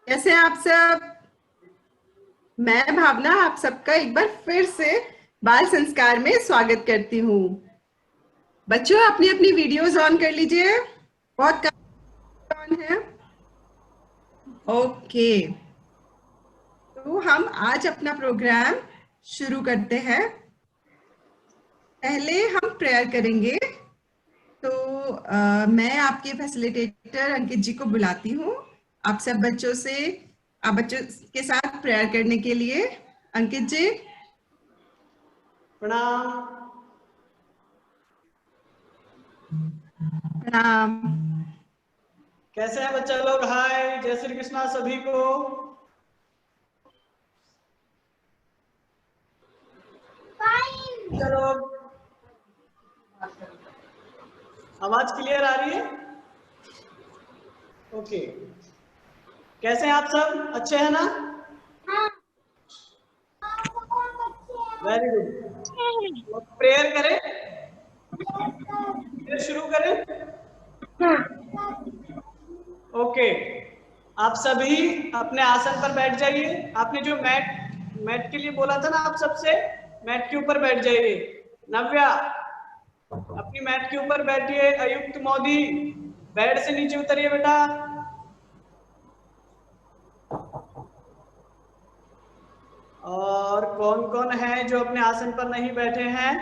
कैसे हैं आप सब। मैं भावना आप सबका एक बार फिर से बाल संस्कार में स्वागत करती हूँ। बच्चों अपनी अपनी वीडियोस ऑन कर लीजिए। बहुत कम ऑन है। ओके, तो हम आज अपना प्रोग्राम शुरू करते हैं। पहले हम प्रेयर करेंगे। तो मैं आपके फैसिलिटेटर अंकित जी को बुलाती हूँ। आप सब आप बच्चों के साथ प्रेयर करने के लिए। अंकित जी। प्रणाम। प्रणाम। कैसे हैं बच्चा लोग? हाय, जय श्री कृष्णा सभी को। चलो, आवाज क्लियर आ रही है? ओके, कैसे हैं आप सब? अच्छे हैं ना? Very good. प्रेयर करें, फिर शुरू करें। ओके, आप सभी अपने आसन पर बैठ जाइए। आपने जो मैट के लिए बोला था ना, आप सबसे मैट के ऊपर बैठ जाइए। नव्या, अपनी मैट के ऊपर बैठिए। अयुक्त मोदी, बेड से नीचे उतरिए बेटा। और कौन कौन है जो अपने आसन पर नहीं बैठे हैं?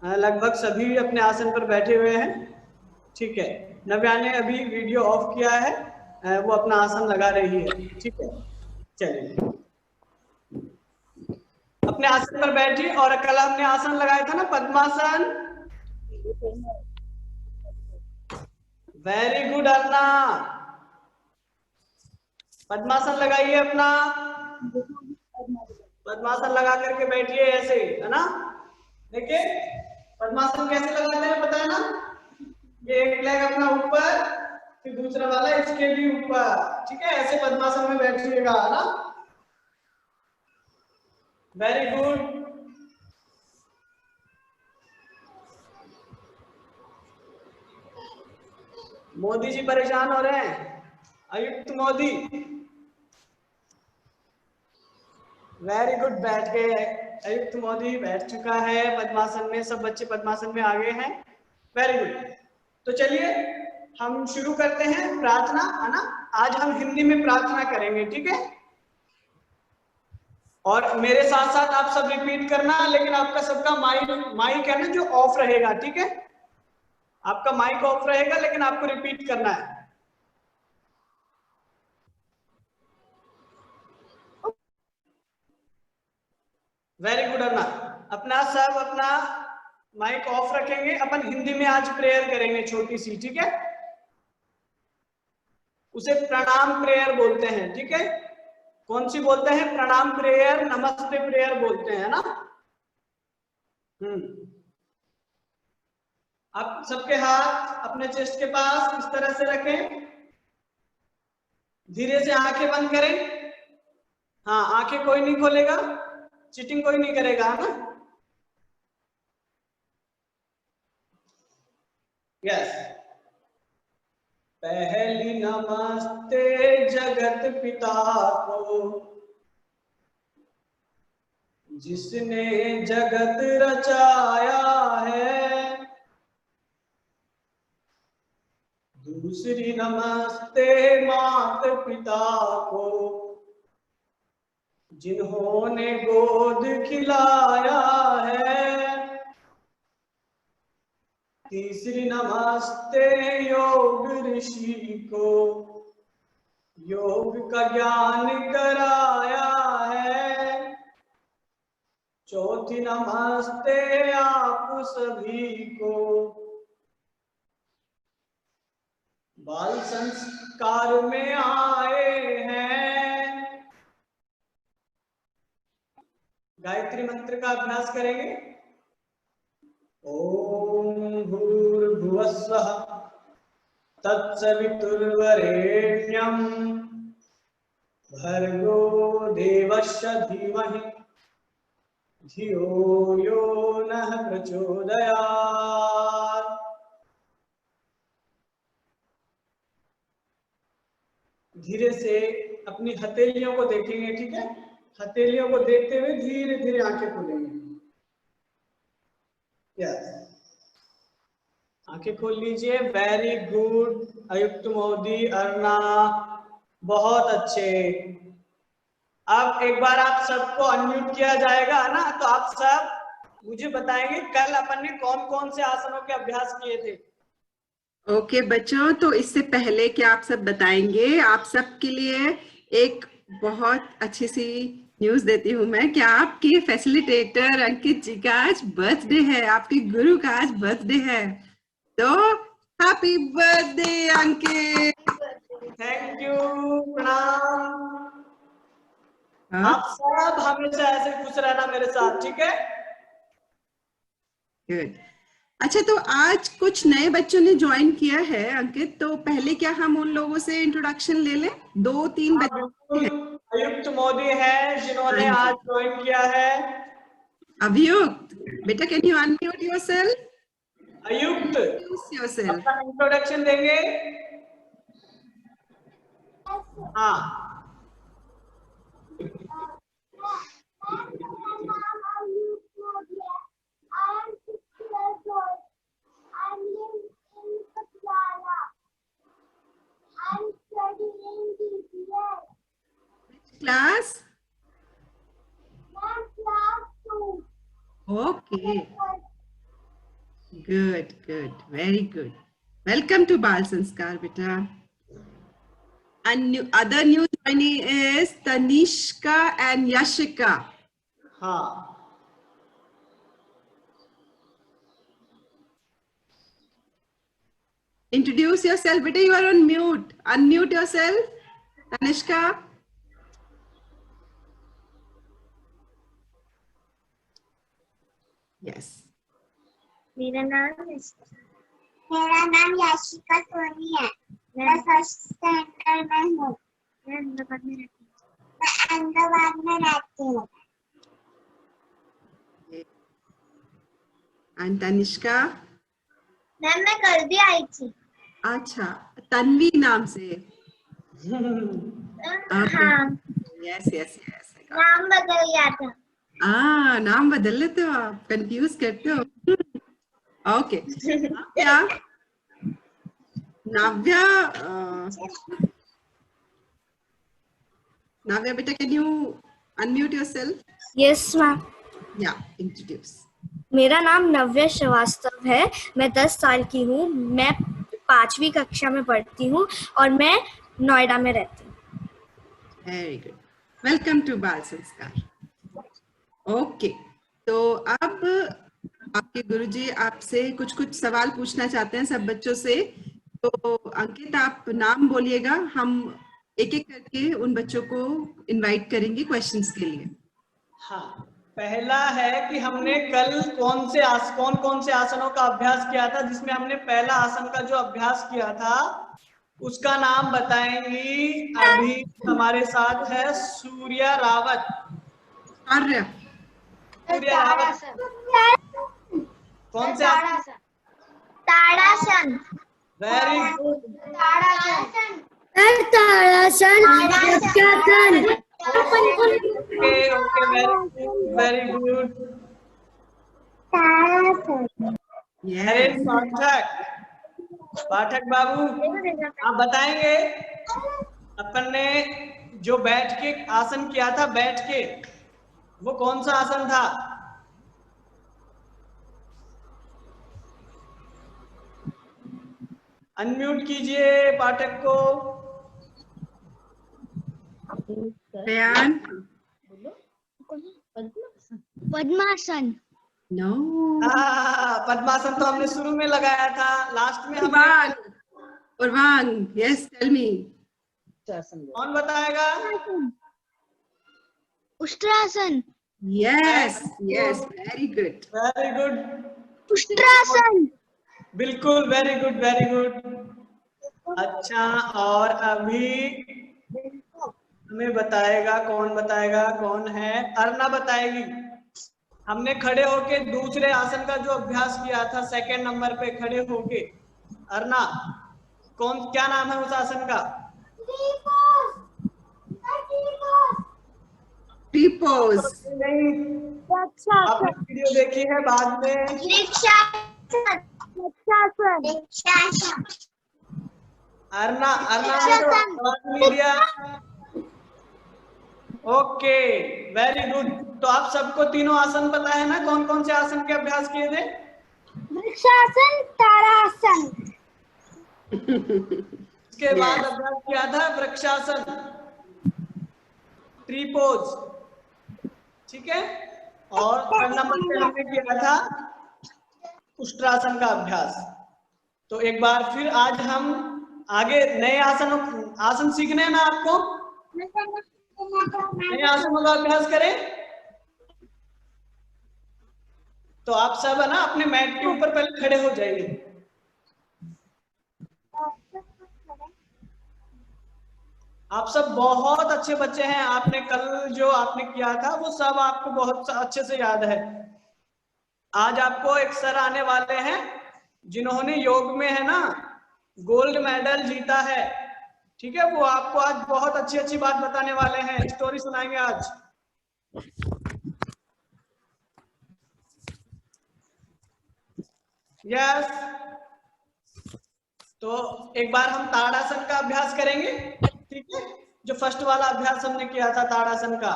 लगभग सभी अपने आसन पर बैठे हुए हैं। ठीक है, नव्या ने अभी वीडियो ऑफ किया है, वो अपना आसन लगा रही है। ठीक है, चलिए अपने आसन पर बैठिए। और कल हमने आसन लगाया था ना, पद्मासन। वेरी गुड अन्ना, पद्मासन लगाइए अपना। पद्मासन लगा करके बैठिए ऐसे, है ना? देखिए पद्मासन कैसे लगाते हैं, पता है ना? ये एक लेग अपना ऊपर, फिर दूसरा वाला इसके भी ऊपर। ठीक है, ऐसे पद्मासन में बैठिएगा, है ना? Very good. मोदी जी परेशान हो रहे हैं, आयुक्त मोदी। वेरी गुड, बैठ गए। आयुक्त मोदी बैठ चुका है पद्मासन में। सब बच्चे पद्मासन में आ गए हैं। Very good. तो चलिए हम शुरू करते हैं प्रार्थना, है ना? आज हम हिंदी में प्रार्थना करेंगे, ठीक है? और मेरे साथ साथ आप सब रिपीट करना, लेकिन आपका सबका माइक है ना जो ऑफ रहेगा, ठीक है? आपका माइक ऑफ रहेगा, लेकिन आपको रिपीट करना है। वेरी गुड अन्ना। अपना सब अपना माइक ऑफ रखेंगे। अपन हिंदी में आज प्रेयर करेंगे, छोटी सी, ठीक है? उसे प्रणाम प्रेयर बोलते हैं, ठीक है? कौन सी बोलते हैं? प्रणाम प्रेयर, नमस्ते प्रेयर बोलते हैं ना। आप सबके हाथ अपने चेस्ट के पास इस तरह से रखें। धीरे से आंखें बंद करें। हाँ, आंखें कोई नहीं खोलेगा, चीटिंग कोई नहीं करेगा, है ना? यस। पहली नमस्ते जगत पिता को, जिसने जगत रचाया है। दूसरी नमस्ते मात पिता को, जिन्होंने गोद खिलाया है। तीसरी नमस्ते योग ऋषि को, योग का ज्ञान कराया है। चौथी नमस्ते आप सभी को, बाल संस्कार में आए हैं। गायत्री मंत्र का अभ्यास करेंगे। ओम भूर्भुवस्सुः तत्सवितुर्वरेण्यं भर्गो देवस्य धीमहि धियो यो नः प्रचोदयात्। धीरे से अपनी हथेलियों को देखेंगे, ठीक है? हथेलियों को देखते हुए धीरे धीरे आंखें खोलेंगे। यस, आंखें खोल लीजिए। वेरी गुड अयुक्त मोदी, अर्ना, बहुत अच्छे। अब एक बार आप सबको अनम्यूट किया जाएगा ना, तो आप सब मुझे बताएंगे कल अपन ने कौन कौन से आसनों के अभ्यास किए थे। ओके बच्चों, तो इससे पहले कि आप सब बताएंगे, आप सबके लिए एक बहुत अच्छी सी न्यूज देती हूँ मैं कि आपके फैसिलिटेटर अंकित जी का आज बर्थडे है, आपके गुरु का आज बर्थडे है। तो happy birthday Ankit. Thank you, प्रणाम। हाँ, आप सब हमेशा ऐसे खुश रहना मेरे साथ, ठीक है? गुड। अच्छा, तो आज कुछ नए बच्चों ने ज्वाइन किया है अंकित, तो पहले क्या हम उन लोगों से इंट्रोडक्शन ले लें? 2-3 बच्चे हैं। अयुक्त मोदी है जिन्होंने हाँ जी। आज ज्वाइन किया है। अभियुक्त, बेटा can you unmute yourself? Ayukt Introduce yourself. अपना इंट्रोडक्शन देंगे। हाँ, Class? Okay. Good, good, very good. Welcome to Bal Sanskar, beta. And other new joinee is Tanishka and Yashika. हाँ, Introduce yourself, beta. You are on mute. Unmute yourself, Tanishka. Yes. मेरा नाम याशिका सोनी है। मेरा first standard में हूँ। मैं अहमदाबाद में रहती हूँ। And Tanishka? मैम मैं कल भी आई थी। अच्छा, तन्वी नाम से। हाँ, Yes, yes, yes. नाम बदल गया था। नाम बदल लेते हो आप, कंफ्यूज करते हो। ओके, क्या नाव्या? नाव्या बेटा, can you unmute yourself? Yes ma'am. या, इंट्रोड्यूस। मेरा नाम नव्या श्रीवास्तव है। मैं 10 साल की हूँ। मैं 5वीं कक्षा में पढ़ती हूँ और मैं नोएडा में रहती हूँ। वेरी गुड, वेलकम टू बाल संस्कार। ओके, तो अब आपके गुरुजी आपसे कुछ सवाल पूछना चाहते हैं सब बच्चों से। तो अंकित, आप नाम बोलिएगा, हम एक एक करके उन बच्चों को इनवाइट करेंगे क्वेश्चंस के लिए। हाँ, पहला है कि हमने कल कौन कौन से आसनों का अभ्यास किया था। जिसमें हमने पहला आसन का जो अभ्यास किया था उसका नाम बताएंगी। अभी हमारे साथ है सूर्या रावत। आर्य। सूर्या रावत कौन से आसन? Tadasana. Very good. Tadasana. Tadasana, pratyasana. Okay okay, very good. Tadasana. Yes, Pathak बाबू, आप बताएंगे अपन ने जो बैठ के आसन किया था, बैठ के, वो कौन सा आसन था? अनम्यूट कीजिए पाठक को। प्रयान। पद्मासन। नो, पद्मासन तो हमने शुरू में लगाया था, लास्ट में उर्वांग। उर्वांग, यस, टेल मी। कौन बताएगा? Ustrasana. Yes yes, very good. Very good. Ustrasana. बिल्कुल, वेरी गुड वेरी गुड। अच्छा, और अभी हमें बताएगा, कौन है? अर्ना बताएगी। हमने खड़े होके दूसरे आसन का जो अभ्यास किया था, सेकंड नंबर पे खड़े होके। अर्ना, क्या नाम है उस आसन का? Tree pose. नहीं, आपने वीडियो देखी है बाद में। अर्ना ने तो आवाज नहीं दिया। Okay, very good. तो आप सबको तीनों आसन पता है ना? कौन कौन से आसन के अभ्यास किए थे? वृक्षासन, ताड़ासन। इसके बाद अभ्यास किया था वृक्षासन, ट्री पोज, ठीक है। और थर्ड नंबर पे हमने किया था उष्ट्रासन का अभ्यास। तो एक बार फिर आज हम आगे नए आसन सीखने हैं ना आपको? नए आसनों का अभ्यास करें। तो आप सब है ना अपने मैट के ऊपर पहले खड़े हो जाइए। आप सब बहुत अच्छे बच्चे हैं। आपने कल जो आपने किया था वो सब आपको बहुत अच्छे से याद है। आज आपको एक सर आने वाले हैं जिन्होंने योग में है ना गोल्ड मेडल जीता है, ठीक है। वो आपको आज बहुत अच्छी अच्छी बात बताने वाले हैं, स्टोरी सुनाएंगे आज। यस, तो एक बार हम ताड़ासन का अभ्यास करेंगे, ठीक है। जो फर्स्ट वाला अभ्यास हमने किया था ताड़ासन का,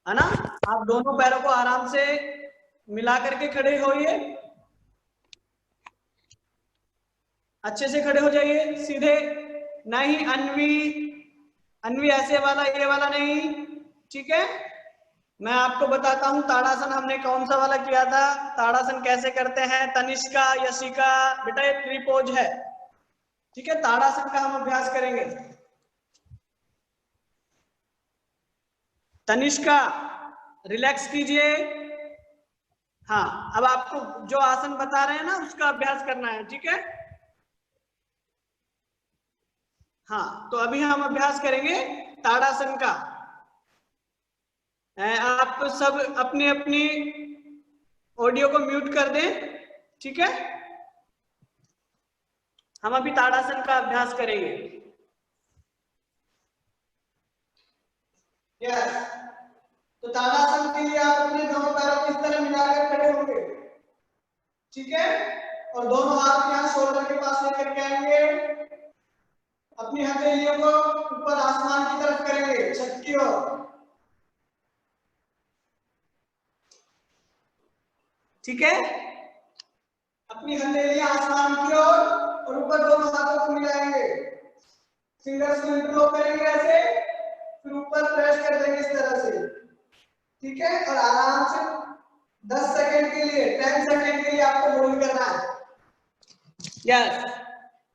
है ना। आप दोनों पैरों को आराम से मिला करके खड़े होइए, अच्छे से खड़े हो जाइए, सीधे नहीं अन्वी ऐसे वाला ये वाला नहीं, ठीक है। मैं आपको बताता हूँ ताड़ासन हमने कौन सा वाला किया था, ताड़ासन कैसे करते हैं। तनिष्का, यशिका, बेटा ये ट्री पोज है, ठीक है। ताड़ासन का हम अभ्यास करेंगे। तनिष्का रिलैक्स कीजिए। हाँ, अब आपको जो आसन बता रहे हैं ना उसका अभ्यास करना है, ठीक है। हाँ, तो अभी हम अभ्यास करेंगे ताड़ासन का। आप सब अपनी अपनी ऑडियो को म्यूट कर दें, ठीक है। हम अभी ताड़ासन का अभ्यास करेंगे। यस, तो ताड़ासन के लिए आप अपने दोनों पैरों को इस तरह मिलाकर खड़े होंगे, ठीक है। और दोनों हाथ यहाँ शोल्डर के पास लेकर के आएंगे, अपनी हथेलियों को ऊपर आसमान की तरफ करेंगे, छत की ओर, ठीक है। अपनी हथेलियां आसमान की ओर और ऊपर दोनों हाथों को मिलाएंगे, फिंगर्स को इंटरलॉक करेंगे ऐसे, फिर ऊपर प्रेस कर देंगे इस तरह से, ठीक है। और आराम से 10 सेकंड के लिए 10 सेकंड के लिए आपको होल्ड करना है। यस,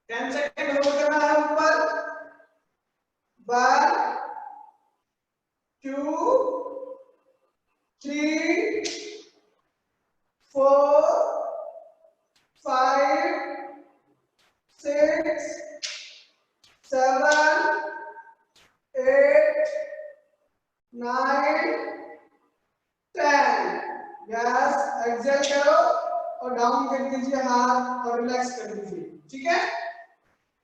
10 सेकंड होल्ड करना है ऊपर। 1 2 3 4 5 6 7 8 9 10। यस, एक्सेल करो और डाउन कर दीजिए हाथ और रिलैक्स कर दीजिए, ठीक है।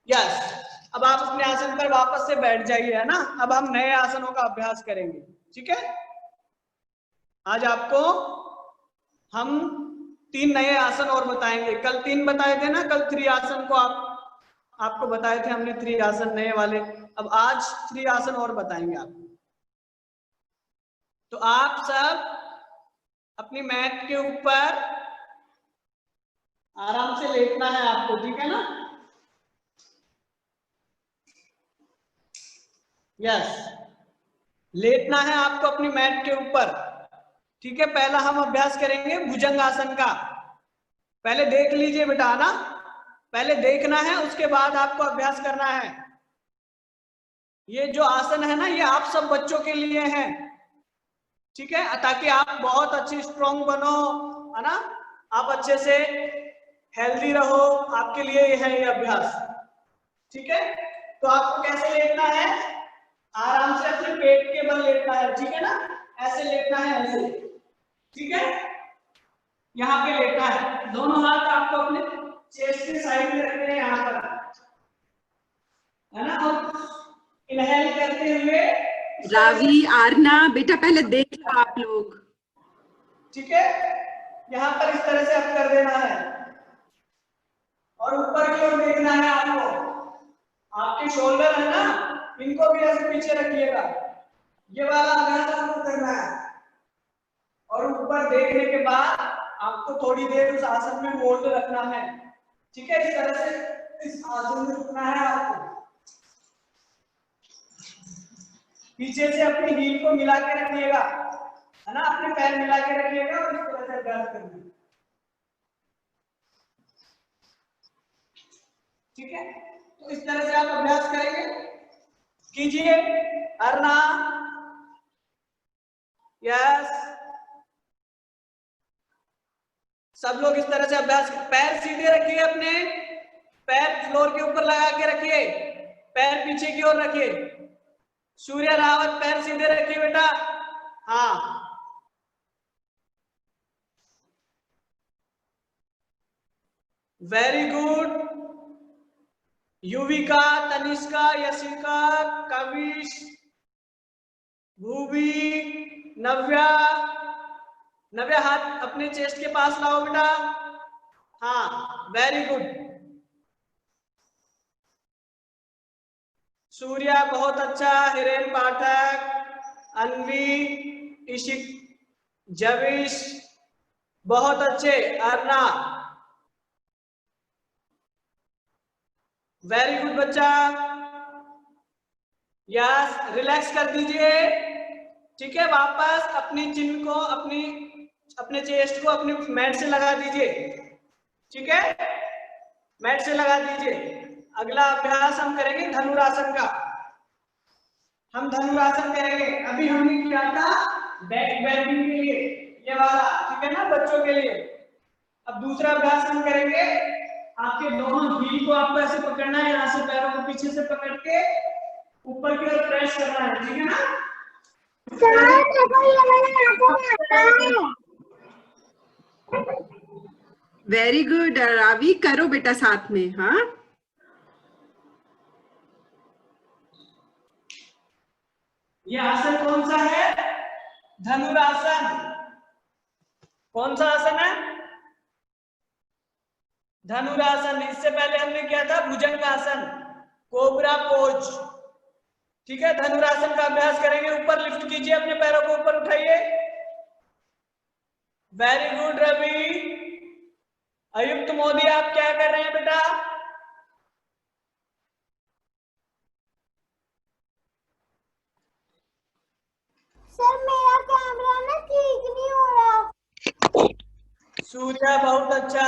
यस, अब आप अपने आसन पर वापस से बैठ जाइए, है ना। अब हम नए आसनों का अभ्यास करेंगे, ठीक है। आज आपको हम 3 नए आसन और बताएंगे। कल 3 बताए थे ना, कल 3 आसन को आपको बताए थे हमने, 3 आसन नए वाले। अब आज 3 आसन और बताएंगे आपको। तो आप सब अपनी मैट के ऊपर आराम से लेटना है आपको, ठीक है ना। यस, लेटना है आपको अपनी मैट के ऊपर, ठीक है। पहला हम अभ्यास करेंगे भुजंग आसन का। पहले देख लीजिए बेटा ना, पहले देखना है, उसके बाद आपको अभ्यास करना है। ये जो आसन है ना ये आप सब बच्चों के लिए है, ठीक है, ताकि आप बहुत अच्छी स्ट्रॉन्ग बनो, है ना। आप अच्छे से हेल्दी रहो, आपके लिए ये है ये अभ्यास, ठीक है। तो आपको कैसे लेटना है, आराम से अपने पेट के बल लेटना है, ठीक है ना। ऐसे लेटना है, ऐसे, ठीक है। यहाँ पे लेटना है, दोनों हाथ आपको अपने चेस्ट के साइड में रखने हैं, यहाँ पर, है ना। और इनहेल करते हुए रावी, आरना, बेटा पहले देख लो आप लोग। ठीक है, यहाँ पर इस तरह से अब कर देना है और ऊपर की ओर देखना है आपको। आपके शोल्डर है ना, इनको भी ऐसे पीछे रखिएगा। ये वाला अभ्यास आपको करना है और ऊपर देखने के बाद आपको थोड़ी देर उस आसन में होल्ड रखना है। ठीक है, इस तरह से इस आसन में रुकना है आपको। पीछे से अपनी हील को मिला के रखिएगा, है ना, अपने पैर मिला के रखिएगा और इस तरह से अभ्यास करना है। ठीक है, तो इस तरह से आप अभ्यास करेंगे, कीजिए। अरना, यस, सब लोग इस तरह से अभ्यास। पैर सीधे रखिए, अपने पैर फ्लोर के ऊपर लगा के रखिए, पैर पीछे की ओर रखिए। सूर्य रावत, पैर सीधे रखिए बेटा। हाँ, वेरी गुड। युविका, तनिष्का, यशिका, कविश, भूवी, नव्या। नव्या, हाथ अपने चेस्ट के पास लाओ बेटा। हाँ, वेरी गुड। सूर्या, बहुत अच्छा। हिरेन पाठक, अनवी, इशिक, जविश, बहुत अच्छे। अरना, वेरी गुड बच्चा। यस, रिलैक्स कर दीजिए। ठीक है, वापस अपनी चिन को अपने चेस्ट को अपने मैट से लगा दीजिए। ठीक है, मैट से लगा दीजिए। अगला अभ्यास हम करेंगे धनुरासन का। हम धनुरासन करेंगे। अभी हमने किया था बैक बेंडिंग के लिए, ये वाला, ठीक है ना, बच्चों के लिए। अब दूसरा अभ्यास हम करेंगे। आपके दोनों हील को आपको ऐसे पकड़ना है, यहाँ से पैरों को पीछे से पकड़ के ऊपर की ओर प्रेस करना है। ठीक है ना? वेरी गुड रावी, करो बेटा साथ में। हाँ, ये आसन कौन सा है? धनुरासन। कौन सा आसन है? धनुरासन। इससे पहले हमने किया था भुजंगासन, कोबरा पोज। ठीक है, धनुरासन का अभ्यास करेंगे। ऊपर लिफ्ट कीजिए, अपने पैरों को ऊपर उठाइए। Very good Ravi. अयुक्त मोदी, आप क्या कर रहे हैं बेटा? सर मेरा कैमरा ना ठीक नहीं हो रहा। सूर्या, बहुत अच्छा।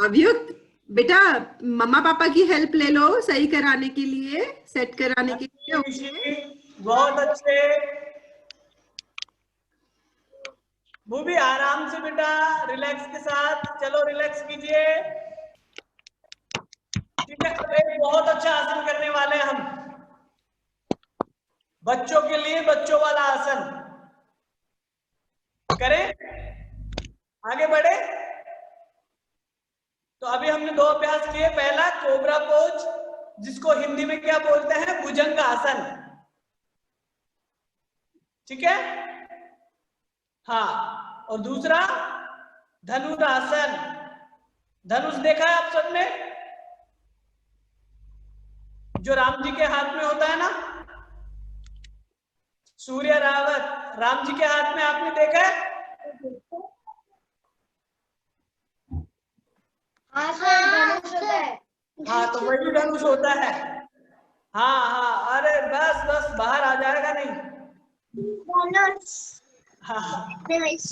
अभियुक्त बेटा, मम्मा पापा की हेल्प ले लो सही कराने के लिए, सेट कराने के लिए। बहुत अच्छे। वो भी आराम से बेटा, रिलैक्स के साथ। चलो रिलैक्स कीजिए। ठीक है, अब एक बहुत अच्छा आसन करने वाले हैं हम, बच्चों के लिए बच्चों वाला आसन। करें, आगे बढ़े। तो अभी हमने दो अभ्यास किए। पहला कोबरा पोज, जिसको हिंदी में क्या बोलते हैं? भुजंग आसन। ठीक है, हाँ। और दूसरा धनुरासन। धनुष देखा है आप सबने, जो राम जी के हाथ में होता है ना? सूर्य रावत, राम जी के हाथ में आपने देखा है? हाँ सर, धनुष होता है। हाँ, तो वही धनुष होता है। हाँ हाँ, अरे बस बस, बाहर आ जाएगा नहीं। धनुष। हाँ, धनुष।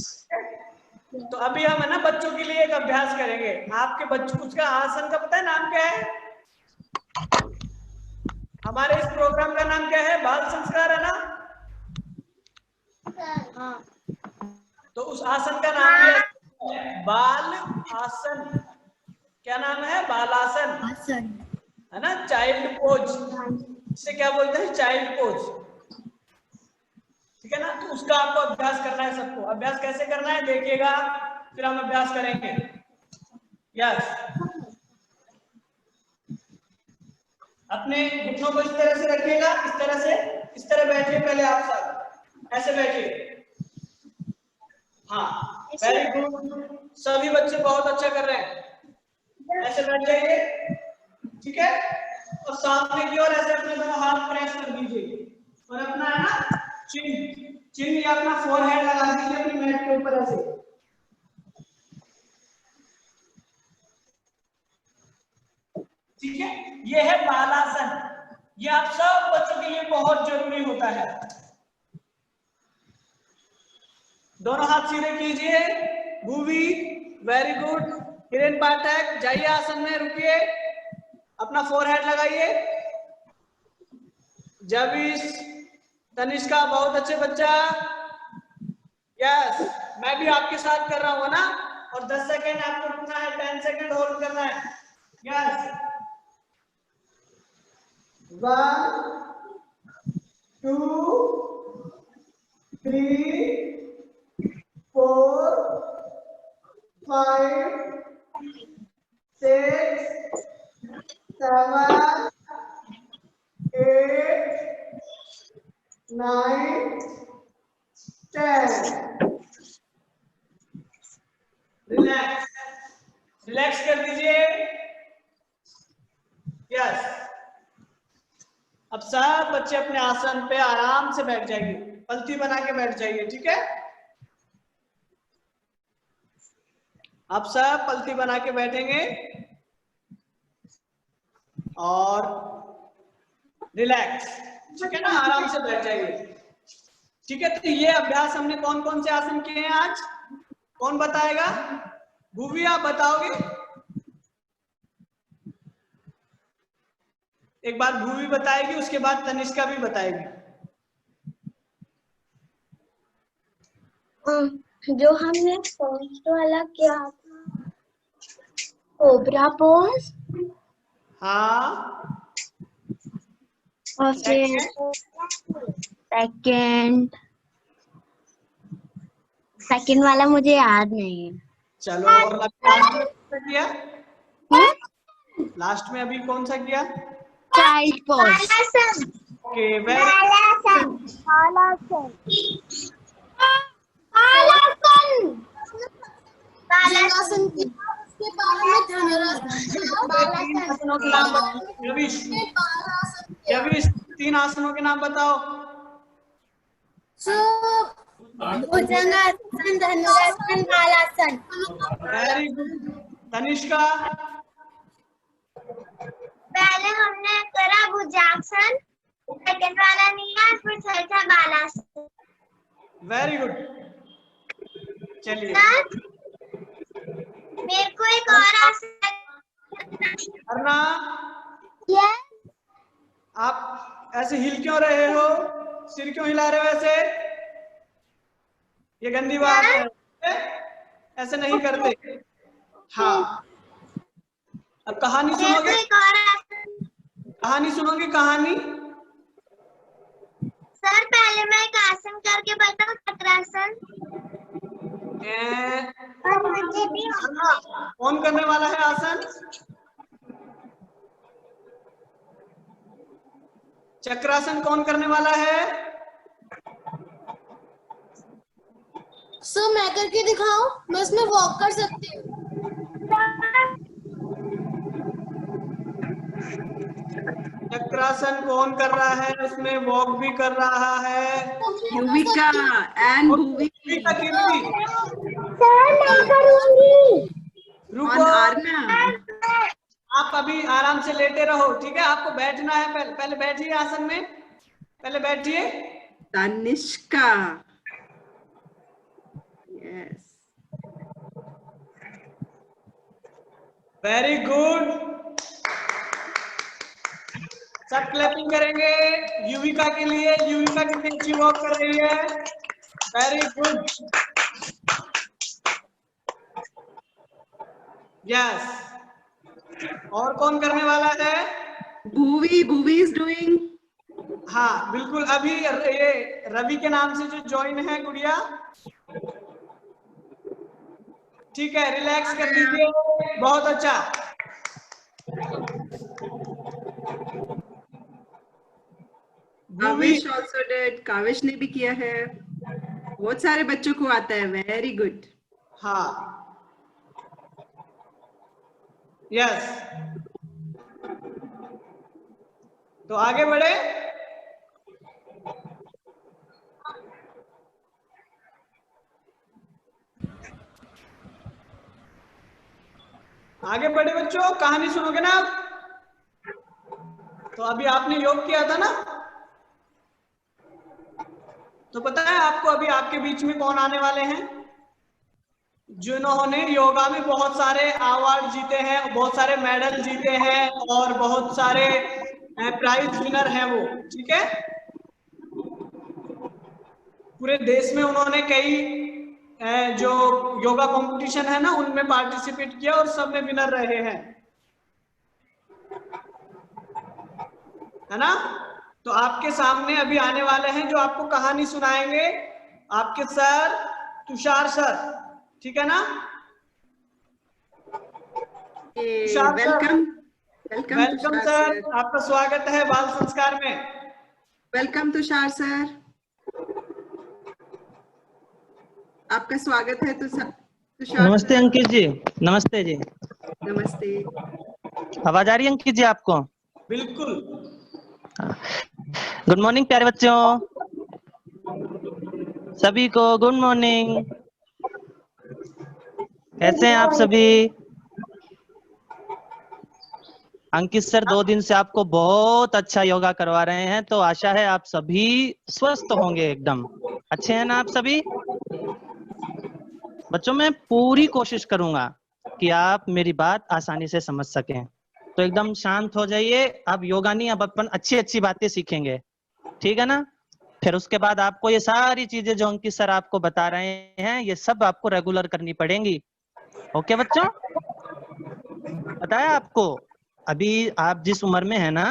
तो अभी हम है ना बच्चों के लिए एक अभ्यास करेंगे। आपके बच्चों, उसका आसन का पता है नाम क्या है? हमारे इस प्रोग्राम का नाम क्या है? बाल संस्कार, है ना? हाँ। तो उस आसन का नाम है बाल आसन। क्या नाम है? बालासन, आसन, है ना? चाइल्ड पोज, इसे क्या बोलते हैं? Child pose. ठीक है ना? तो उसका आपको अभ्यास करना है सबको। अभ्यास कैसे करना है देखिएगा, फिर हम अभ्यास करेंगे। यस, अपने घुटनों को इस तरह से रखिएगा, इस तरह से, इस तरह बैठिए पहले आप सब, ऐसे बैठिए। हाँ वेरी गुड, सभी बच्चे बहुत अच्छा कर रहे हैं। ऐसे बैठ जाइए, ठीक है। और सामने की ओर ऐसे अपने दोनों हाथ प्रेस कर दीजिए और अपना है ना चिन या अपना फोरहेड लगा दीजिए अपनी मैट के ऊपर ऐसे। ठीक है, ये है बालासन। ये आप सब बच्चों के लिए बहुत जरूरी होता है। दोनों हाथ सीधे कीजिए। Bhuvi very good. हिरेन पाठक जाइए आसन में, रुकिए, अपना फोरहेड लगाइए। जवीश, तनिष्का बहुत अच्छे बच्चा। यस, मैं भी आपके साथ कर रहा हूँ ना। और 10 सेकेंड आपको रुकना है, 10 सेकेंड होल्ड करना है। यस, 1 2 3 4 5 6 7 8 9 10। रिलैक्स कर दीजिए। यस, अब सब बच्चे अपने आसन पे आराम से बैठ जाइए, पलथी बना के बैठ जाइए, ठीक है। आप सब पलथी बना के बैठेंगे और रिलैक्स, ठीक है ना, आराम से बैठ जाइए, ठीक है। तो ये अभ्यास हमने कौन कौन से आसन किए हैं आज, कौन बताएगा? भूवी आप बताओगे? एक बार भूवी बताएगी, उसके बाद तनिष्का भी बताएगी। जो हमने फर्स्ट वाला किया था, कोबरा पोज, हाँ, और फिर सेकंड वाला मुझे याद नहीं है। चलो, और लास्ट में कौन सा किया? लास्ट में अभी कौन सा किया? Child pose. ओके, वेरी तीन आसनों के नाम बताओ। भुजंगासन, धनुरासन, बालासन। Very good. तनिष्का? पहले हमने करा भुजंगासन, सेकंड वाला लिया, फिर थर्ड था बालासन। वेरी गुड, चलिए। मेरे को एक और आसन करना। आप ऐसे हिल क्यों रहे हो, सिर क्यों हिला रहे हो ऐसे? ये गंदी बात है, ऐसे नहीं करते। हाँ, अब कहानी सुनोगे? कहानी सुनोगे? कहानी सर, पहले मैं एक आसन करके बताऊं, चक्रासन। मुझे भी कौन करने वाला है आसन? चक्रासन कौन करने वाला है? सर मैं करके दिखाऊं, मैं इसमें वॉक कर सकती हूँ। चक्रासन कौन कर रहा है? उसमें वॉक भी कर रहा है युविका एंड भूवी। सर मैं करूंगी। रुको, आरना, आप अभी आराम से लेटे रहो, ठीक है। आपको बैठना है, पहले बैठिए आसन में, पहले बैठिए। तनिष्का, यस, वेरी गुड, सब क्लैपिंग करेंगे युविका के लिए। युविका कितनी अच्छी वॉक कर रही है, वेरी गुड। यस, और कौन करने वाला है? Bhuvi is doing. हाँ बिल्कुल, अभी ये रवि के नाम से जो ज्वाइन है गुड़िया, ठीक है, रिलैक्स कर दीजिए, बहुत अच्छा। भूमि, काविश also did. काविश ने भी किया है। बहुत सारे बच्चों को आता है। Very good. हाँ, यस। तो आगे बढ़े। आगे बढ़े बच्चों, कहानी सुनोगे ना आप? तो अभी आपने योग किया था ना, तो पता है आपको अभी आपके बीच में कौन आने वाले हैं? जिन्होंने योगा में बहुत सारे अवार्ड जीते हैं, बहुत सारे मेडल जीते हैं और बहुत सारे प्राइज विनर हैं वो, ठीक है। पूरे देश में उन्होंने कई जो योगा कंपटीशन है ना उनमें पार्टिसिपेट किया और सब में विनर रहे हैं, है ना। तो आपके सामने अभी आने वाले हैं जो आपको कहानी सुनाएंगे, आपके सर तुषार सर, ठीक है ना। वेलकम वेलकम सर, आपका स्वागत है बाल संस्कार में। वेलकम तुषार सर, आपका स्वागत है तुषार। नमस्ते अंकित जी। नमस्ते जी। नमस्ते। आवाज आ रही है अंकित जी आपको? बिल्कुल। गुड मॉर्निंग प्यारे बच्चों, सभी को गुड मॉर्निंग। कैसे हैं आप सभी? अंकित सर 2 दिन से आपको बहुत अच्छा योगा करवा रहे हैं, तो आशा है आप सभी स्वस्थ होंगे, एकदम अच्छे हैं ना आप सभी? बच्चों मैं पूरी कोशिश करूंगा कि आप मेरी बात आसानी से समझ सकें, तो एकदम शांत हो जाइए। अब योगा नहीं, अब अपन अच्छी अच्छी बातें सीखेंगे, ठीक है ना। फिर उसके बाद आपको ये सारी चीजें जो अंकित सर आपको बता रहे हैं ये सब आपको रेगुलर करनी पड़ेंगी। ओके बच्चों, पता है आपको अभी आप जिस उम्र में है ना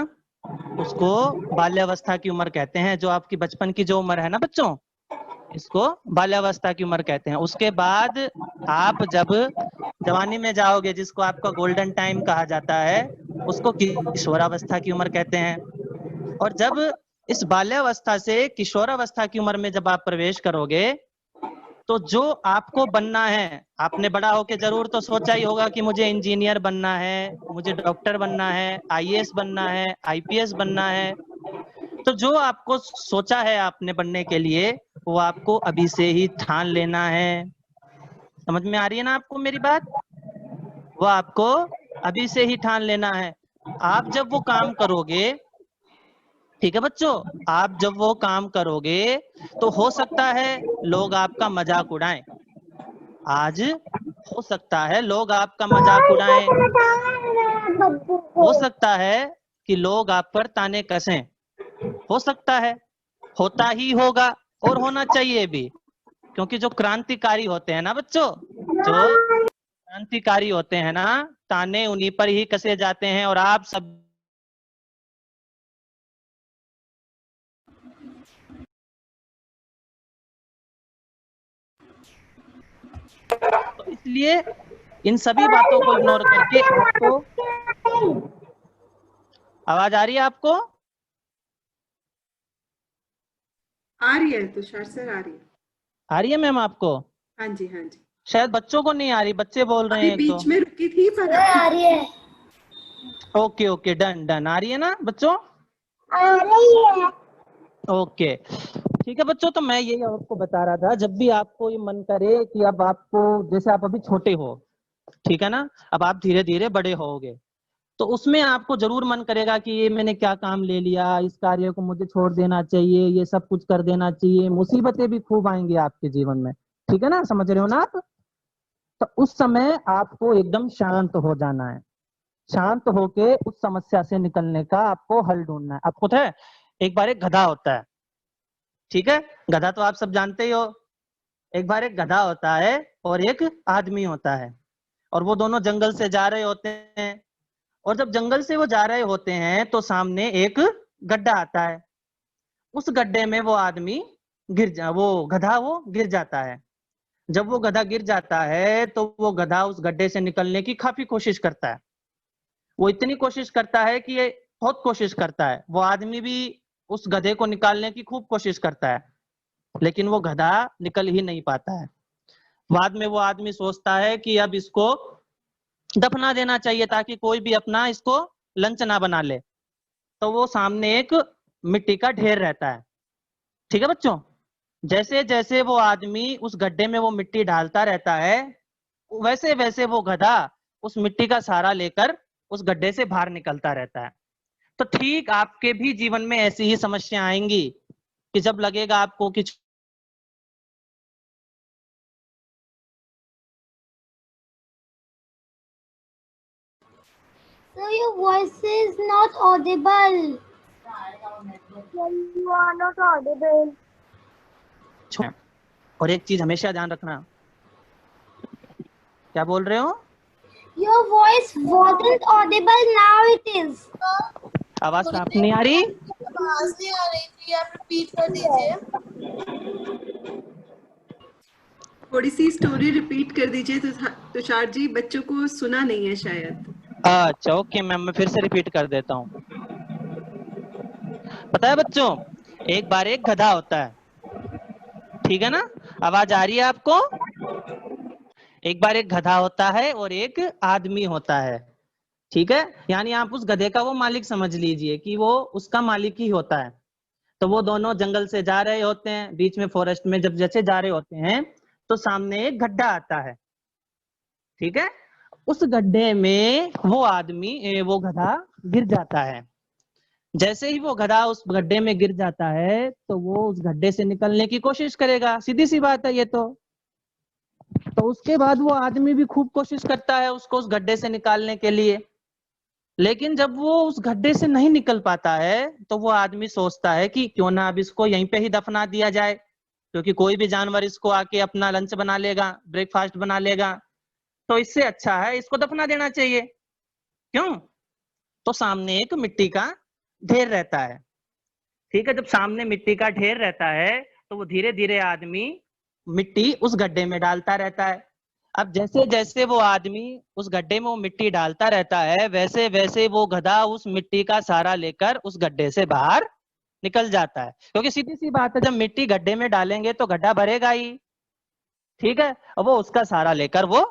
उसको बाल्यावस्था की उम्र कहते हैं। जो आपकी बचपन की जो उम्र है ना बच्चों, इसको बाल्यावस्था की उम्र कहते हैं। उसके बाद आप जब जवानी में जाओगे, जिसको आपका गोल्डन टाइम कहा जाता है, उसको किशोरावस्था की उम्र कहते हैं। और जब इस बाल्यावस्था से किशोरावस्था की उम्र में जब आप प्रवेश करोगे, तो जो आपको बनना है, आपने बड़ा होके जरूर तो सोचा ही होगा कि मुझे इंजीनियर बनना है, मुझे डॉक्टर बनना है, आईएएस बनना है, आईपीएस बनना है। तो जो आपको सोचा है आपने बनने के लिए, वो आपको अभी से ही ठान लेना है। समझ में आ रही है ना आपको मेरी बात? वो आपको अभी से ही ठान लेना है। आप जब वो काम करोगे, ठीक है बच्चों, आप जब वो काम करोगे तो हो सकता है लोग आपका मजाक उड़ाएं। आज हो सकता है लोग आपका मजाक उड़ाएं, हो सकता है कि लोग आप पर ताने कसें, हो सकता है, होता ही होगा और होना चाहिए भी, क्योंकि जो क्रांतिकारी होते हैं ना बच्चों, जो क्रांतिकारी होते हैं ना, ताने उन्हीं पर ही कसे जाते हैं। और आप सब तो इसलिए इन सभी बातों को इग्नोर करके आपको, आवाज आ रही है आपको? आ रही है तुषार सर, आ रही है। आ रही है मैम आपको? हाँ जी, हाँ जी। शायद बच्चों को नहीं आ रही, बच्चे बोल रहे अभी हैं बीच में रुकी थी पर आ रही है। Okay okay, done done. आ रही है ना बच्चों? आ रही है। ओके ठीक है बच्चों, तो मैं यही आपको बता रहा था, जब भी आपको ये मन करे कि अब आपको, जैसे आप अभी छोटे हो, ठीक है ना, अब आप धीरे धीरे बड़े होगे, तो उसमें आपको जरूर मन करेगा कि ये मैंने क्या काम ले लिया, इस कार्य को मुझे छोड़ देना चाहिए, ये सब कुछ कर देना चाहिए। मुसीबतें भी खूब आएंगी आपके जीवन में, ठीक है ना, समझ रहे हो ना आप? तो उस समय आपको एकदम शांत हो जाना है, शांत होके उस समस्या से निकलने का आपको हल ढूंढना है। आपको पता है, एक बार एक गधा होता है, ठीक है, गधा तो आप सब जानते ही हो। एक बार एक गधा होता है और एक आदमी होता है, और वो दोनों जंगल से जा रहे होते हैं। और जब जंगल से वो जा रहे होते हैं तो सामने एक गड्ढा आता है। उस गड्ढे में वो आदमी वो गधा वो गिर जाता है। जब वो गधा गिर जाता है तो वो गधा उस गड्ढे से निकलने की काफी कोशिश करता है। वो इतनी कोशिश करता है कि ये बहुत कोशिश करता है, वो आदमी भी उस गधे को निकालने की खूब कोशिश करता है, लेकिन वो गधा निकल ही नहीं पाता है। बाद में वो आदमी सोचता है कि अब इसको दफना देना चाहिए ताकि कोई भी अपना इसको लंच ना बना ले। तो वो सामने एक मिट्टी का ढेर रहता है। ठीक है बच्चों, जैसे जैसे वो आदमी उस गड्ढे में वो मिट्टी डालता रहता है, वैसे वैसे वो गधा उस मिट्टी का सहारा लेकर उस गड्ढे से बाहर निकलता रहता है। तो ठीक आपके भी जीवन में ऐसी ही समस्या आएंगी कि जब लगेगा आपको कि So your voice is not audible. You are not audible. और एक चीज हमेशा ध्यान रखना। क्या बोल रहे हो? Your voice wasn't audible, now it is. आवाज साफ नहीं आ रही? आवाज नहीं आ रही थी, आप रिपीट कर दीजिए। थोड़ी सी स्टोरी रिपीट कर दीजिए तुषार जी, बच्चों को सुना नहीं है शायद। अच्छा ओके मैम, मैं फिर से रिपीट कर देता हूँ। पता है बच्चों, एक बार एक गधा होता है, ठीक है ना? आवाज आ रही है आपको? एक बार एक गधा होता है और एक आदमी होता है, ठीक है? यानी आप उस गधे का वो मालिक समझ लीजिए कि वो उसका मालिक ही होता है। तो वो दोनों जंगल से जा रहे होते हैं, बीच में फॉरेस्ट में जब जैसे जा रहे होते हैं तो सामने एक गड्ढा आता है, ठीक है? उस गड्ढे में वो आदमी वो गधा गिर जाता है। जैसे ही वो गधा उस गड्ढे में गिर जाता है तो वो उस गड्ढे से निकलने की कोशिश करेगा, सीधी सी बात है ये तो उसके बाद वो आदमी भी खूब कोशिश करता है उसको उस गड्ढे से निकालने के लिए, लेकिन जब वो उस गड्ढे से नहीं निकल पाता है तो वो आदमी सोचता है कि क्यों ना अब इसको यहीं पे ही दफना दिया जाए, क्योंकि कोई भी जानवर इसको आके अपना लंच बना लेगा, ब्रेकफास्ट बना लेगा, तो इससे अच्छा है इसको दफना देना चाहिए। क्यों? तो सामने एक मिट्टी का ढेर रहता है, ठीक है? जब सामने मिट्टी का ढेर रहता है तो वो धीरे धीरे आदमी मिट्टी उस गड्ढे में डालता रहता है। अब जैसे जैसे वो आदमी उस गड्ढे में वो मिट्टी डालता रहता है, वैसे वैसे वो गधा उस मिट्टी का सहारा लेकर उस गड्ढे से बाहर निकल जाता है, क्योंकि सीधी सी बात है, जब मिट्टी गड्ढे में डालेंगे तो गड्ढा भरेगा ही, ठीक है? और वो उसका सहारा लेकर वो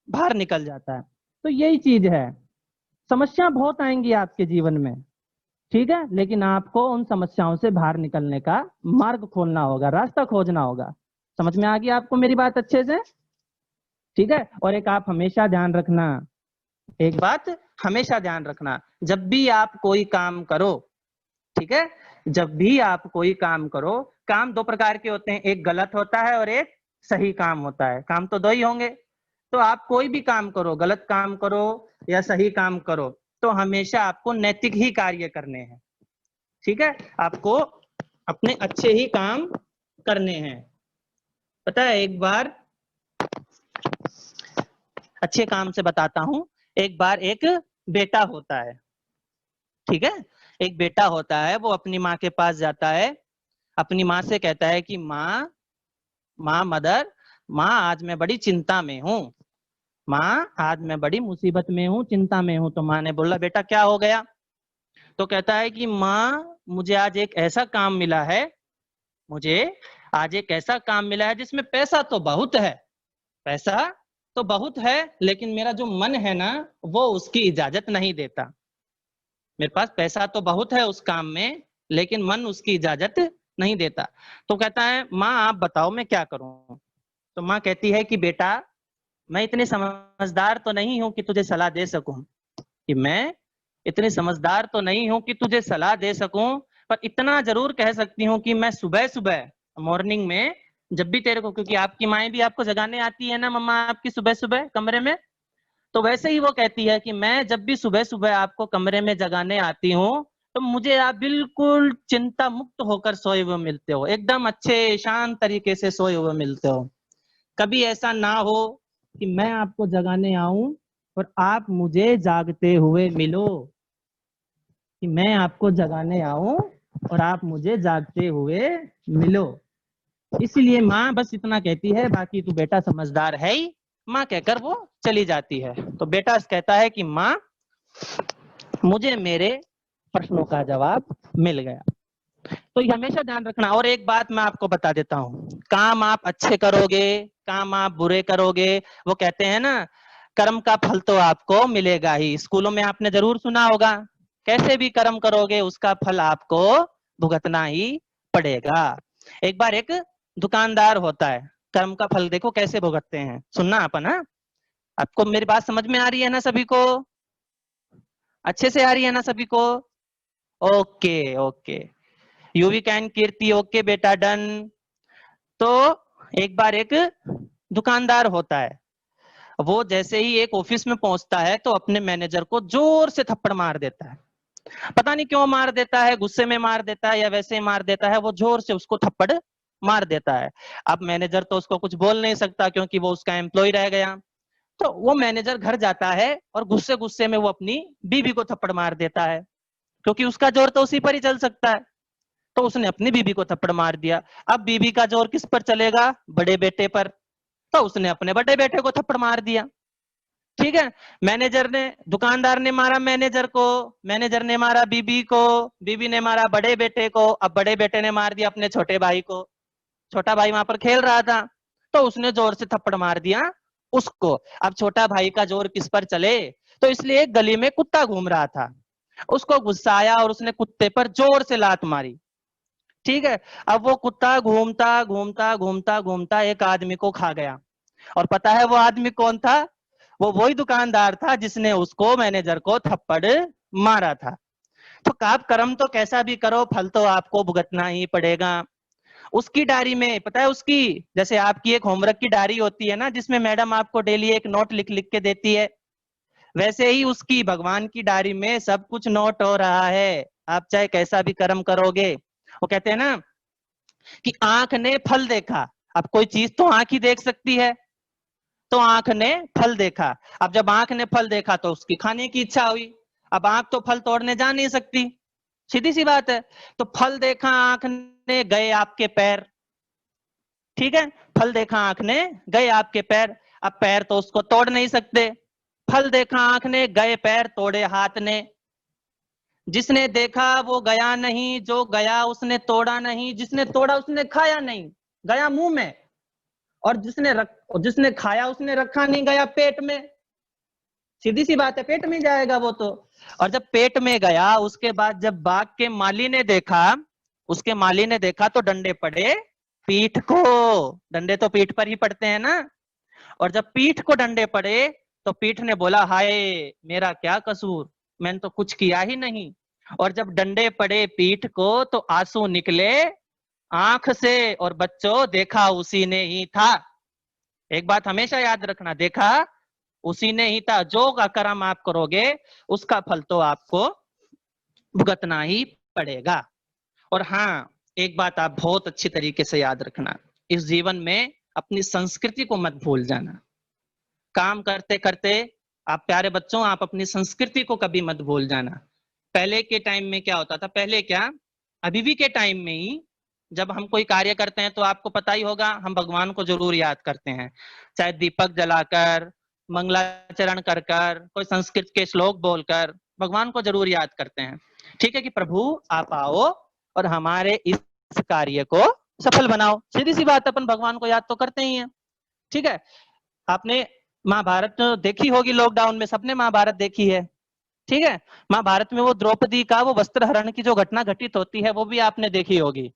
बाहर निकल जाता है। तो यही चीज है, समस्या बहुत आएंगी आपके जीवन में, ठीक है? लेकिन आपको उन समस्याओं से बाहर निकलने का मार्ग खोलना होगा, रास्ता खोजना होगा। समझ में आ गई आपको मेरी बात अच्छे से? ठीक है? और एक आप हमेशा ध्यान रखना, एक बात हमेशा ध्यान रखना, जब भी आप कोई काम करो, ठीक है? जब भी आप कोई काम करो, काम दो प्रकार के होते हैं, एक गलत होता है और एक सही काम होता है। काम तो दो ही होंगे। तो आप कोई भी काम करो, गलत काम करो या सही काम करो, तो हमेशा आपको नैतिक ही कार्य करने हैं, ठीक है? आपको अपने अच्छे ही काम करने हैं। पता है, एक बार अच्छे काम से बताता हूं। एक बार एक बेटा होता है, ठीक है? एक बेटा होता है, वो अपनी माँ के पास जाता है, अपनी माँ से कहता है कि माँ मदर, माँ आज मैं बड़ी चिंता में हूँ, माँ आज मैं बड़ी मुसीबत में हूँ, चिंता में हूँ। तो माँ ने बोला बेटा क्या हो गया? तो कहता है कि माँ मुझे आज एक ऐसा काम मिला है, मुझे आज एक ऐसा काम मिला है जिसमें पैसा तो बहुत है, पैसा तो बहुत है, लेकिन मेरा जो मन है ना वो उसकी इजाजत नहीं देता। मेरे पास पैसा तो बहुत है उस काम में, लेकिन मन उसकी इजाजत नहीं देता। तो कहता है माँ आप बताओ मैं क्या करूं? तो माँ कहती है कि बेटा मैं इतनी समझदार तो नहीं हूं कि तुझे सलाह दे सकूं, कि मैं इतनी समझदार तो नहीं हूं कि तुझे सलाह दे सकूं, पर इतना जरूर कह सकती हूँ कि मैं सुबह सुबह मॉर्निंग में जब भी तेरे को, क्योंकि आपकी माएँ भी आपको जगाने आती है ना मम्मा आपकी सुबह सुबह कमरे में, तो वैसे ही वो कहती है कि मैं जब भी सुबह सुबह आपको कमरे में जगाने आती हूँ तो मुझे आप बिल्कुल चिंता मुक्त होकर सोए हुए मिलते हो, एकदम अच्छे शांत तरीके से सोए हुए मिलते हो। कभी ऐसा ना हो कि मैं आपको जगाने आऊं और आप मुझे जागते हुए मिलो, कि मैं आपको जगाने आऊं और आप मुझे जागते हुए मिलो। इसलिए माँ बस इतना कहती है, बाकी तू बेटा समझदार है ही, माँ कहकर वो चली जाती है। तो बेटा कहता है कि माँ मुझे मेरे प्रश्नों का जवाब मिल गया। तो ये हमेशा ध्यान रखना। और एक बात मैं आपको बता देता हूँ, काम आप अच्छे करोगे, काम आप बुरे करोगे, वो कहते हैं ना कर्म का फल तो आपको मिलेगा ही। स्कूलों में आपने जरूर सुना होगा, कैसे भी कर्म करोगे उसका फल आपको भुगतना ही पड़ेगा। एक बार एक दुकानदार होता है, कर्म का फल देखो कैसे भुगतते हैं, सुनना अपन। हाँ, आपको मेरी बात समझ में आ रही है ना सभी को? अच्छे से आ रही है ना सभी को? Okay okay, UV can Kirti, okay बेटा, डन। तो एक बार एक दुकानदार होता है, वो जैसे ही एक ऑफिस में पहुंचता है तो अपने मैनेजर को जोर से थप्पड़ मार देता है। पता नहीं क्यों मार देता है, गुस्से में मार देता है या वैसे ही मार देता है, वो जोर से उसको थप्पड़ मार देता है। अब मैनेजर तो उसको कुछ बोल नहीं सकता क्योंकि वो उसका एम्प्लॉय रह गया। तो वो मैनेजर घर जाता है और गुस्से गुस्से में वो अपनी बीवी को थप्पड़ मार देता है, क्योंकि उसका जोर तो उसी पर ही चल सकता है। तो उसने अपनी बीवी को थप्पड़ मार दिया। अब बीवी का जोर किस पर चलेगा? बड़े बेटे पर। तो उसने अपने बड़े बेटे को थप्पड़ मार दिया। ठीक है, मैनेजर ने, दुकानदार ने मारा मैनेजर को, मैनेजर ने मारा बीबी को, बीबी ने मारा बड़े बेटे को, अब बड़े बेटे ने मार दिया अपने छोटे भाई को। छोटा भाई वहां पर खेल रहा था तो उसने जोर से थप्पड़ मार दिया उसको। अब छोटा भाई का जोर किस पर चले? तो इसलिए एक गली में कुत्ता घूम रहा था, उसको गुस्सा आया और उसने कुत्ते पर जोर से लात मारी। ठीक है, अब वो कुत्ता घूमता घूमता घूमता घूमता एक आदमी को खा गया। और पता है वो आदमी कौन था? वो वही दुकानदार था जिसने उसको, मैनेजर को थप्पड़ मारा था। तो आप कर्म तो कैसा भी करो, फल तो आपको भुगतना ही पड़ेगा। उसकी डायरी में, पता है उसकी, जैसे आपकी एक होमवर्क की डायरी होती है ना जिसमें मैडम आपको डेली एक नोट लिख लिख के देती है, वैसे ही उसकी भगवान की डायरी में सब कुछ नोट हो रहा है। आप चाहे कैसा भी कर्म करोगे, वो कहते हैं ना कि आंख ने फल देखा। अब कोई चीज तो आंख ही देख सकती है, तो आंख ने फल देखा। अब जब आंख ने फल देखा तो उसकी खाने की इच्छा हुई। अब आंख तो फल तोड़ने जा नहीं सकती, सीधी सी बात है। तो फल देखा आंख ने, गए आपके पैर। ठीक है, फल देखा आंख ने, गए आपके पैर। अब पैर तो उसको तोड़ नहीं सकते। फल देखा आंख ने, गए पैर, तोड़े हाथ ने। जिसने देखा वो गया नहीं, जो गया उसने तोड़ा नहीं, जिसने तोड़ा उसने खाया नहीं, गया मुंह में। और जिसने खाया उसने रखा नहीं, गया पेट में। सीधी सी बात है, पेट में जाएगा वो तो। और जब पेट में गया उसके बाद जब बाघ के माली ने देखा, उसके माली ने देखा तो डंडे पड़े पीठ को। डंडे तो पीठ पर ही पड़ते हैं ना। और जब पीठ को डंडे पड़े तो पीठ ने बोला हाय मेरा क्या कसूर, मैंने तो कुछ किया ही नहीं। और जब डंडे पड़े पीठ को तो आंसू निकले आंख से, और बच्चों देखा उसी ने ही था। एक बात हमेशा याद रखना, देखा उसी ने ही था। जो कर्म आप करोगे उसका फल तो आपको भुगतना ही पड़ेगा। और हाँ, एक बात आप बहुत अच्छी तरीके से याद रखना, इस जीवन में अपनी संस्कृति को मत भूल जाना। काम करते करते आप प्यारे बच्चों, आप अपनी संस्कृति को कभी मत भूल जाना। पहले के टाइम में क्या होता था, पहले क्या, अभी भी के टाइम में ही जब हम कोई कार्य करते हैं तो आपको पता ही होगा हम भगवान को जरूर याद करते हैं, चाहे दीपक जलाकर, मंगलाचरण कर कर, कोई संस्कृत के श्लोक बोलकर भगवान को जरूर याद करते हैं। ठीक है कि प्रभु आप आओ और हमारे इस कार्य को सफल बनाओ। सीधी सी बात, अपन भगवान को याद तो करते ही हैं। ठीक है, आपने महाभारत देखी होगी, लॉकडाउन में सबने महाभारत देखी है। ठीक है, महाभारत में वो द्रौपदी का वो वस्त्र हरण की जो घटना घटित होती है वो भी आपने देखी होगी।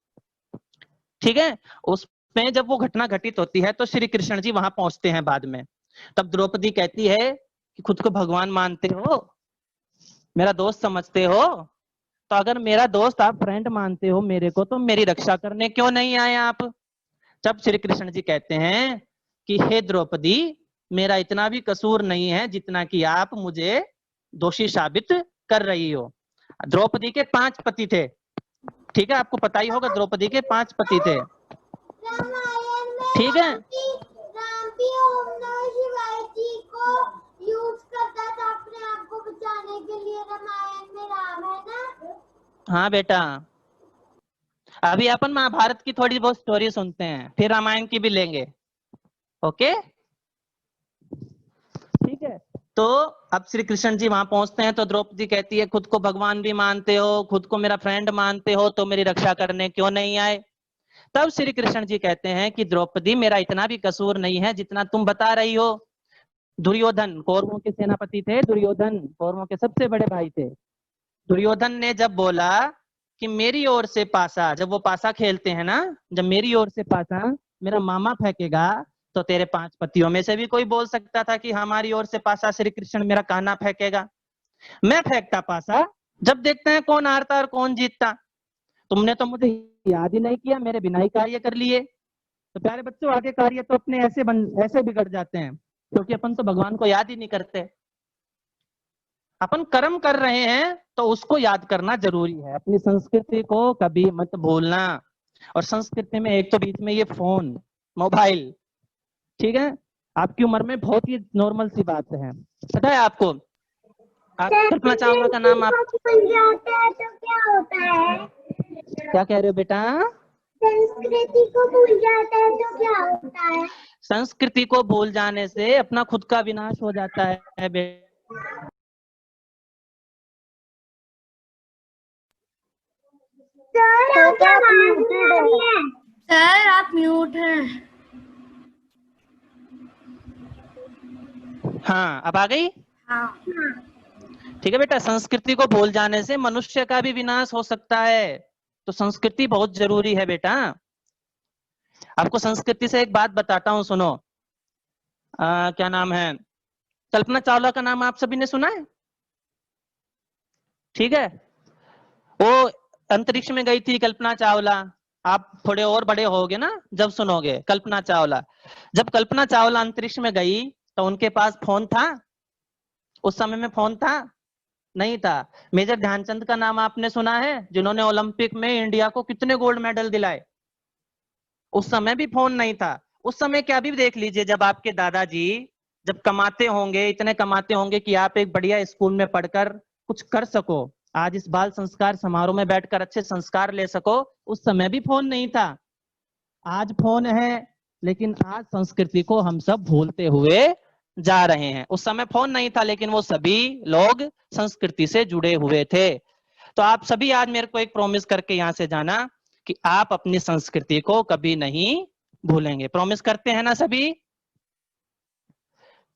ठीक है, उसमें जब वो घटना घटित होती है तो श्री कृष्ण जी वहां पहुंचते हैं बाद में। तब द्रौपदी कहती है कि खुद को भगवान मानते हो, मेरा दोस्त समझते हो, तो अगर मेरा दोस्त आप फ्रेंड मानते हो मेरे को, तो मेरी रक्षा करने क्यों नहीं आए आप? तब श्री कृष्ण जी कहते हैं कि हे द्रौपदी, मेरा इतना भी कसूर नहीं है जितना कि आप मुझे दोषी साबित कर रही हो। द्रौपदी के 5 पति थे। ठीक है, आपको पता ही होगा द्रौपदी के 5 पति थे। ठीक है, राम भी ओम नमः शिवाय जी को यूज करता था अपने आप को बचाने के लिए। रामायण में राम है ना? हाँ बेटा, अभी अपन महाभारत की थोड़ी बहुत स्टोरी सुनते हैं, फिर रामायण की भी लेंगे। ओके, ठीक है। तो अब श्री कृष्ण जी वहां पहुंचते हैं तो द्रौपदी कहती है खुद को भगवान भी मानते हो, खुद को मेरा फ्रेंड मानते हो, तो मेरी रक्षा करने क्यों नहीं आए? तब श्री कृष्ण जी कहते हैं कि द्रौपदी मेरा इतना भी कसूर नहीं है जितना तुम बता रही हो। दुर्योधन कौरवों के सेनापति थे, दुर्योधन कौरवों के सबसे बड़े भाई थे। दुर्योधन ने जब बोला कि मेरी ओर से पासा, जब वो पासा खेलते हैं ना, जब मेरी ओर से पासा मेरा मामा फेंकेगा तो तेरे 5 पतियों में से भी कोई बोल सकता था कि हमारी ओर से पासा श्री कृष्ण मेरा कान्हा फेंकेगा। मैं फेंकता पासा, जब देखते हैं कौन हारता और कौन जीतता। तुमने तो मुझे याद ही नहीं किया, मेरे बिना ही कार्य कर लिए। तो प्यारे बच्चों, आगे कार्य तो अपने ऐसे बिगड़ जाते हैं क्योंकि अपन तो भगवान को याद ही नहीं करते। अपन कर्म कर रहे हैं तो उसको याद करना जरूरी है। अपनी संस्कृति को कभी मत भूलना। और संस्कृति में एक तो बीच में ये फोन, मोबाइल, ठीक है, आपकी उम्र में बहुत ही नॉर्मल सी बात है। पता है आपको? आप कल्पना चावला का नाम आप भूल जाते हैं तो क्या होता है? क्या कह रहे हो बेटा? संस्कृति को भूल जाते हैं तो क्या होता है? संस्कृति को भूल जाने से अपना खुद का विनाश हो जाता है बेटा। सर आप म्यूट हैं। हाँ, अब आ गई? हाँ। ठीक है बेटा, संस्कृति को भूल जाने से मनुष्य का भी विनाश हो सकता है, तो संस्कृति बहुत जरूरी है बेटा। आपको संस्कृति से एक बात बताता हूँ, सुनो। क्या नाम है? कल्पना चावला का नाम आप सभी ने सुना है? ठीक है, वो अंतरिक्ष में गई थी कल्पना चावला। आप थोड़े और बड़े होगे ना जब सुनोगे कल्पना चावला। जब कल्पना चावला अंतरिक्ष में गई तो उनके पास फोन था? उस समय में फोन था? नहीं था। मेजर ध्यानचंद का नाम आपने सुना है, जिन्होंने ओलंपिक में इंडिया को कितने गोल्ड मेडल दिलाए? उस समय भी फोन नहीं था। उस समय क्या भी देख लीजिए, जब आपके दादाजी जब कमाते होंगे, इतने कमाते होंगे कि आप एक बढ़िया स्कूल में पढ़कर कुछ कर सको, आज इस बाल संस्कार समारोह में बैठकर अच्छे संस्कार ले सको, उस समय भी फोन नहीं था। आज फोन है, लेकिन आज संस्कृति को हम सब भूलते हुए जा रहे हैं। उस समय फोन नहीं था, लेकिन वो सभी लोग संस्कृति से जुड़े हुए थे। तो आप सभी आज मेरे को एक प्रॉमिस करके यहाँ से जाना कि आप अपनी संस्कृति को कभी नहीं भूलेंगे। प्रॉमिस करते हैं ना सभी?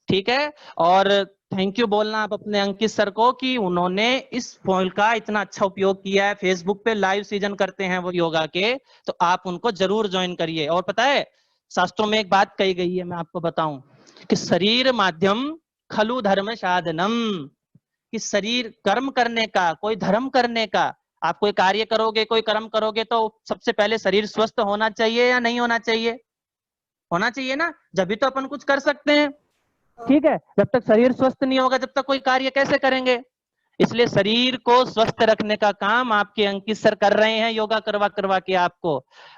ठीक है। और थैंक यू बोलना आप अपने अंकित सर को कि उन्होंने इस फोन का इतना अच्छा उपयोग किया है। फेसबुक पे लाइव सीजन करते हैं वो योगा के, तो आप उनको जरूर ज्वाइन करिए। और पता है, शास्त्रों में एक बात कही गई है, मैं आपको बताऊं कि शरीर माध्यम खलु धर्म साधनम, कि शरीर कर्म करने का, कोई धर्म करने का, आप कोई कार्य करोगे, कोई कर्म करोगे, तो सबसे पहले शरीर स्वस्थ होना चाहिए या नहीं होना चाहिए? होना चाहिए ना, जब भी तो अपन कुछ कर सकते हैं। ठीक है, जब तक शरीर स्वस्थ नहीं होगा, जब तक कोई कार्य कैसे करेंगे? इसलिए शरीर को स्वस्थ रखने का काम आपके अंकित सर कर रहे हैं, योगा करवा करवा के आपको।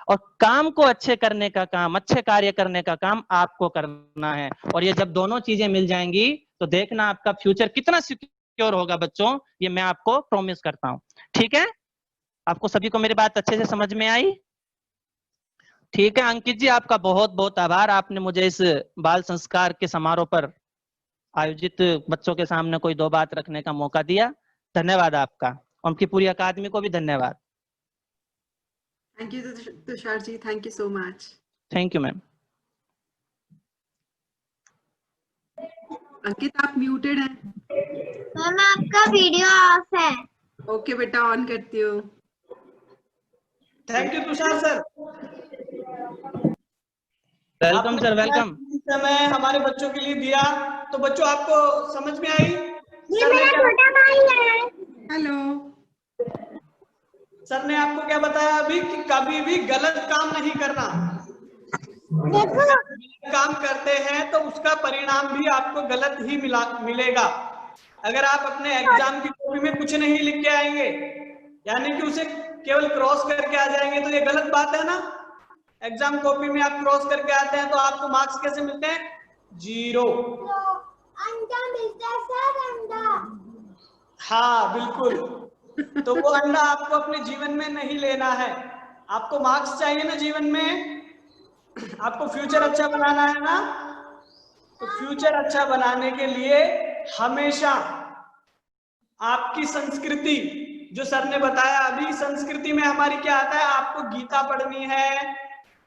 और काम को अच्छे करने का काम, अच्छे कार्य करने का काम आपको करना है। और ये जब दोनों चीजें मिल जाएंगी तो देखना आपका फ्यूचर कितना सिक्योर होगा बच्चों, ये मैं आपको प्रॉमिस करता हूं। ठीक है, आपको सभी को मेरी बात अच्छे से समझ में आई? ठीक है अंकित जी, आपका बहुत बहुत आभार। आपने मुझे इस बाल संस्कार के समारोह पर आयोजित बच्चों के सामने कोई 2 बात रखने का मौका दिया। धन्यवाद आपका, उनकी पूरी अकादमी को भी धन्यवाद। Thank you Tushar ji, thank you so much. Thank you ma'am. Ankit आप म्यूटेड हैं। मैम आपका वीडियो ऑफ है। ओके बेटा, ऑन करती हूँ। Thank you Tushar sir. Welcome sir, welcome. समय हमारे बच्चों के लिए दिया, तो बच्चों आपको समझ में आई? ये मेरा छोटा भाई है। हेलो। सर ने आपको क्या बताया अभी कि कभी भी गलत काम नहीं करना। काम करते हैं तो उसका परिणाम भी आपको गलत ही मिलेगा। अगर आप अपने एग्जाम की कॉपी में कुछ नहीं लिख के आएंगे, यानी कि उसे केवल क्रॉस करके आ जाएंगे, तो ये गलत बात है ना। एग्जाम कॉपी में आप क्रॉस करके आते हैं तो आपको मार्क्स कैसे मिलते हैं? 0। अंडा मिलता है सर, अंडा। हाँ बिल्कुल। तो वो अंडा आपको अपने जीवन में नहीं लेना है। आपको मार्क्स चाहिए ना जीवन में, आपको फ्यूचर अच्छा बनाना है ना। तो फ्यूचर अच्छा बनाने के लिए हमेशा आपकी संस्कृति, जो सर ने बताया अभी, संस्कृति में हमारी क्या आता है, आपको गीता पढ़नी है,